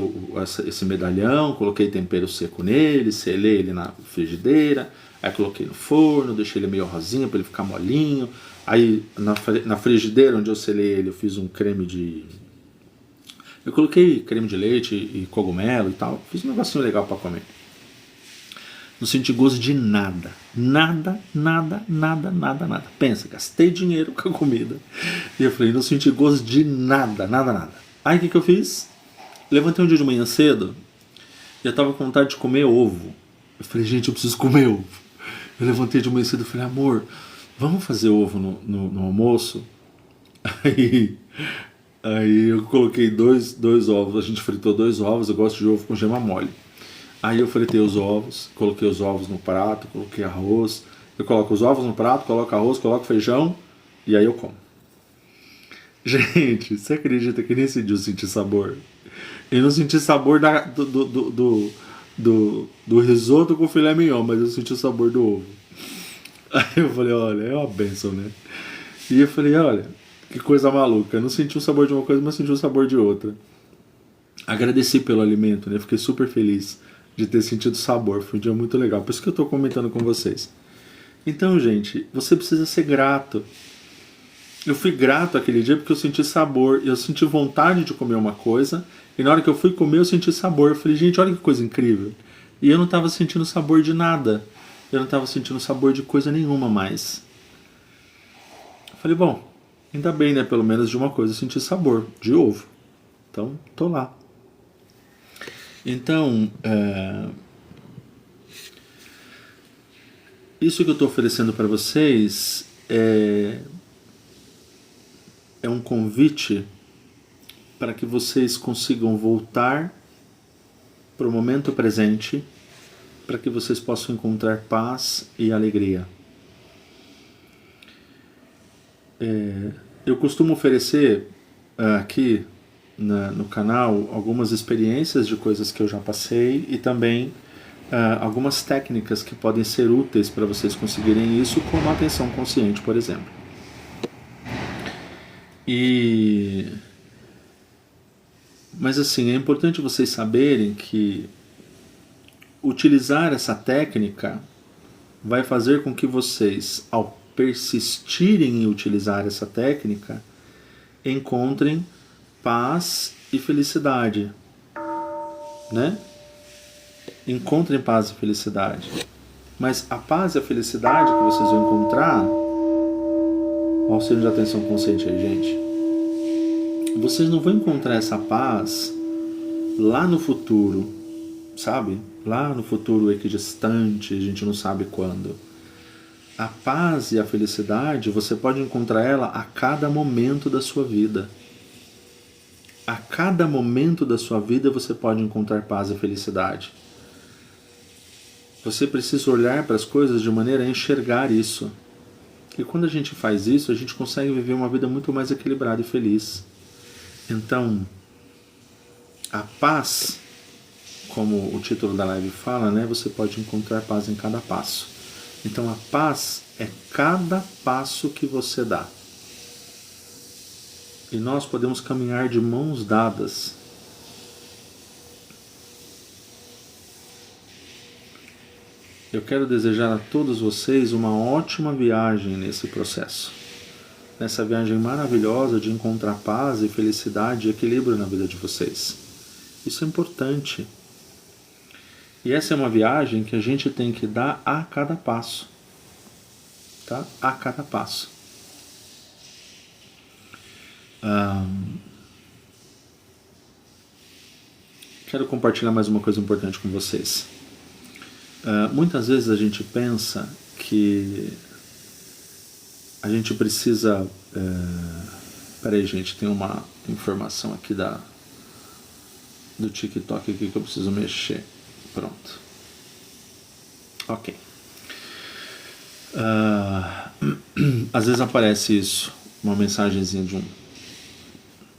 esse medalhão, coloquei tempero seco nele, selei ele na frigideira, aí coloquei no forno, deixei ele meio rosinha para ele ficar molinho. Aí na frigideira onde eu selei ele, eu fiz um creme de... Eu coloquei creme de leite e cogumelo e tal, fiz um negocinho legal para comer. Não senti gosto de nada. Nada. Pensa, gastei dinheiro com a comida. E eu falei, não senti gosto de nada. Aí o que eu fiz? Levantei um dia de manhã cedo e eu tava com vontade de comer ovo. Eu falei, gente, eu preciso comer ovo. Eu levantei de manhã cedo e falei, amor, vamos fazer ovo no almoço? Aí eu coloquei dois ovos, a gente fritou 2 ovos, eu gosto de ovo com gema mole. Aí eu fritei os ovos, coloquei os ovos no prato, coloquei arroz. Eu coloco os ovos no prato, coloco arroz, coloco feijão e aí eu como. Gente, você acredita que nesse dia eu senti sabor? Eu não senti sabor do risoto com filé mignon, mas eu senti o sabor do ovo. Aí eu falei, olha, é uma bênção, né? E eu falei, olha, que coisa maluca. Eu não senti o sabor de uma coisa, mas senti o sabor de outra. Agradeci pelo alimento, né? Fiquei super feliz de ter sentido sabor. Foi um dia muito legal. Por isso que eu estou comentando com vocês. Então, gente, você precisa ser grato. Eu fui grato aquele dia porque eu senti sabor. Eu senti vontade de comer uma coisa. E na hora que eu fui comer, eu senti sabor. Eu falei, gente, olha que coisa incrível. E eu não estava sentindo sabor de nada. Eu não estava sentindo sabor de coisa nenhuma mais. Eu falei, bom, ainda bem, né? Pelo menos de uma coisa eu senti sabor. De ovo. Então, tô lá. Então, isso que eu estou oferecendo para vocês é um convite para que vocês consigam voltar para o momento presente, para que vocês possam encontrar paz e alegria. Eu costumo oferecer aqui no canal algumas experiências de coisas que eu já passei e também algumas técnicas que podem ser úteis para vocês conseguirem isso, como a atenção consciente, por exemplo. Mas assim, é importante vocês saberem que utilizar essa técnica vai fazer com que vocês, ao persistirem em utilizar essa técnica, encontrem paz e felicidade, né? Encontrem paz e felicidade. Mas a paz e a felicidade que vocês vão encontrar, o auxílio de atenção consciente aí, gente, vocês não vão encontrar essa paz lá no futuro, sabe? Lá no futuro equidistante, a gente não sabe quando. A paz e a felicidade, você pode encontrar ela a cada momento da sua vida. A cada momento da sua vida você pode encontrar paz e felicidade. Você precisa olhar para as coisas de maneira a enxergar isso. E quando a gente faz isso, a gente consegue viver uma vida muito mais equilibrada e feliz. Então, a paz, como o título da live fala, né? Você pode encontrar paz em cada passo. Então a paz é cada passo que você dá. e nós podemos caminhar de mãos dadas. Eu quero desejar a todos vocês uma ótima viagem nesse processo. Nessa viagem maravilhosa de encontrar paz e felicidade e equilíbrio na vida de vocês. Isso é importante. E essa é uma viagem que a gente tem que dar a cada passo. Tá? A cada passo. Quero compartilhar mais uma coisa importante com vocês. Muitas vezes a gente pensa que a gente precisa... Peraí, gente, tem uma informação aqui do TikTok aqui que eu preciso mexer. Pronto. Ok. Às vezes aparece isso, uma mensagenzinha de um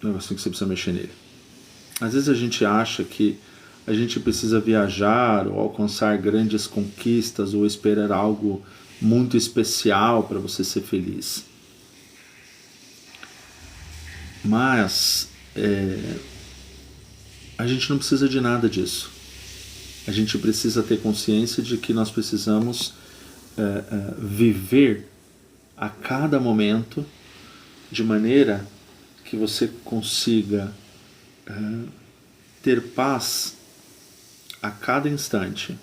negocinho que você precisa mexer nele. Às vezes a gente acha que a gente precisa viajar ou alcançar grandes conquistas ou esperar algo muito especial para você ser feliz. Mas a gente não precisa de nada disso. A gente precisa ter consciência de que nós precisamos viver a cada momento de maneira que você consiga ter paz a cada instante.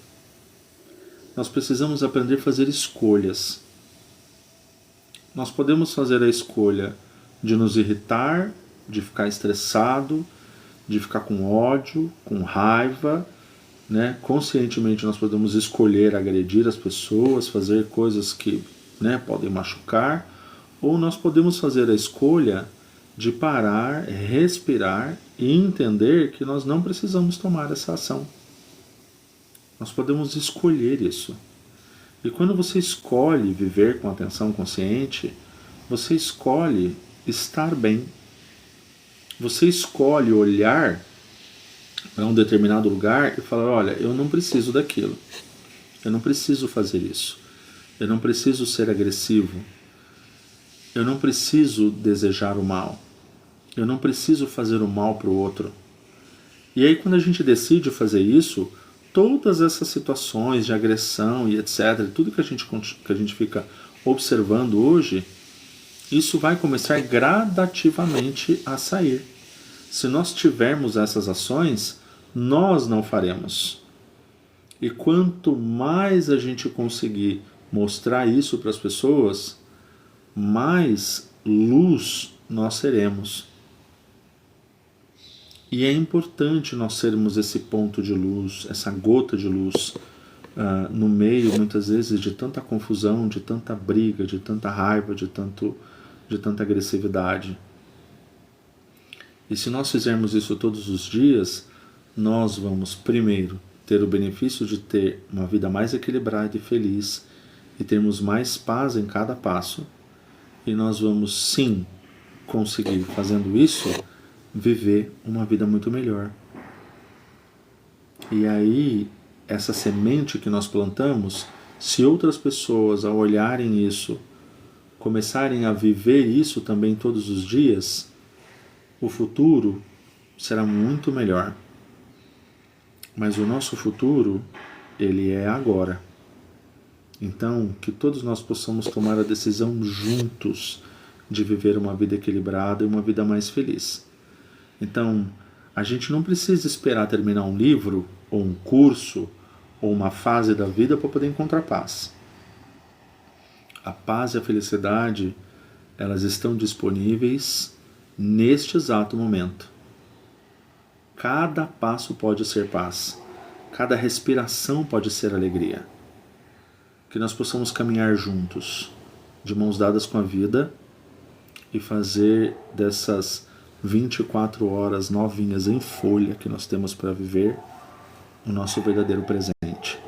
Nós precisamos aprender a fazer escolhas. Nós podemos fazer a escolha de nos irritar, de ficar estressado, de ficar com ódio, com raiva, né? Conscientemente nós podemos escolher agredir as pessoas, fazer coisas que, né, podem machucar, ou nós podemos fazer a escolha de parar, respirar e entender que nós não precisamos tomar essa ação. Nós podemos escolher isso. E quando você escolhe viver com atenção consciente, você escolhe estar bem. Você escolhe olhar para um determinado lugar e falar, olha, eu não preciso daquilo. Eu não preciso fazer isso. Eu não preciso ser agressivo. Eu não preciso desejar o mal. Eu não preciso fazer o mal para o outro. E aí quando a gente decide fazer isso, todas essas situações de agressão e etc., tudo que a gente fica observando hoje, isso vai começar gradativamente a sair. Se nós tivermos essas ações, nós não faremos. E quanto mais a gente conseguir mostrar isso para as pessoas, mais luz nós seremos. E é importante nós sermos esse ponto de luz, essa gota de luz, no meio, muitas vezes, de tanta confusão, de tanta briga, de tanta raiva, de tanta agressividade. E se nós fizermos isso todos os dias, nós vamos, primeiro, ter o benefício de ter uma vida mais equilibrada e feliz, e termos mais paz em cada passo, e nós vamos, sim, conseguir, fazendo isso, viver uma vida muito melhor. E aí, essa semente que nós plantamos, se outras pessoas, ao olharem isso, começarem a viver isso também todos os dias, o futuro será muito melhor. Mas o nosso futuro, ele é agora. Então, que todos nós possamos tomar a decisão juntos de viver uma vida equilibrada e uma vida mais feliz. Então, a gente não precisa esperar terminar um livro, ou um curso, ou uma fase da vida para poder encontrar paz. A paz e a felicidade, elas estão disponíveis neste exato momento. Cada passo pode ser paz. Cada respiração pode ser alegria. Que nós possamos caminhar juntos, de mãos dadas com a vida, e fazer dessas 24 horas novinhas em folha que nós temos para viver o nosso verdadeiro presente.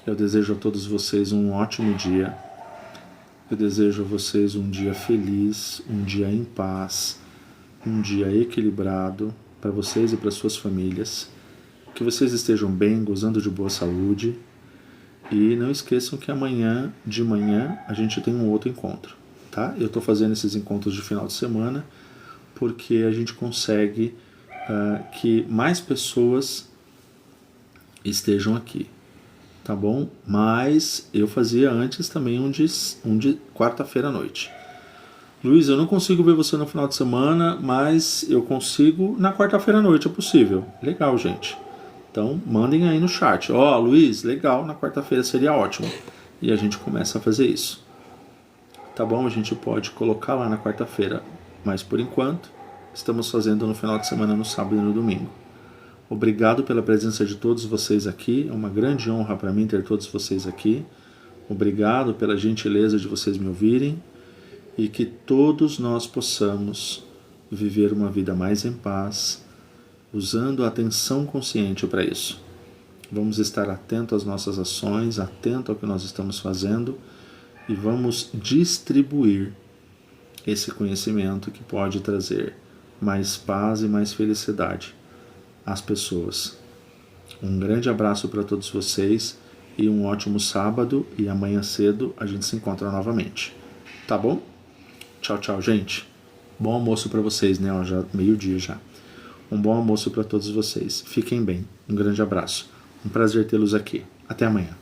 Eu desejo a todos vocês um ótimo dia. Eu desejo a vocês um dia feliz, um dia em paz, um dia equilibrado para vocês e para suas famílias. Que vocês estejam bem, gozando de boa saúde. E não esqueçam que amanhã de manhã a gente tem um outro encontro. tá? Eu estou fazendo esses encontros de final de semana porque a gente consegue que mais pessoas estejam aqui, tá bom? Mas eu fazia antes também um de quarta-feira à noite. Luiz, eu não consigo ver você no final de semana, mas eu consigo na quarta-feira à noite, é possível. Legal, gente. Então, mandem aí no chat. Ó, Luiz, legal, na quarta-feira seria ótimo. E a gente começa a fazer isso. Tá bom? A gente pode colocar lá na quarta-feira, mas por enquanto, estamos fazendo no final de semana, no sábado e no domingo. Obrigado pela presença de todos vocês aqui. É uma grande honra para mim ter todos vocês aqui. Obrigado pela gentileza de vocês me ouvirem. E que todos nós possamos viver uma vida mais em paz, usando a atenção consciente para isso. Vamos estar atento às nossas ações, atento ao que nós estamos fazendo e vamos distribuir esse conhecimento que pode trazer mais paz e mais felicidade às pessoas. Um grande abraço para todos vocês e um ótimo sábado, e amanhã cedo a gente se encontra novamente. Tá bom? Tchau, tchau, gente. Bom almoço para vocês, né? Ó, já meio-dia já. Um bom almoço para todos vocês. Fiquem bem. Um grande abraço. Um prazer tê-los aqui. Até amanhã.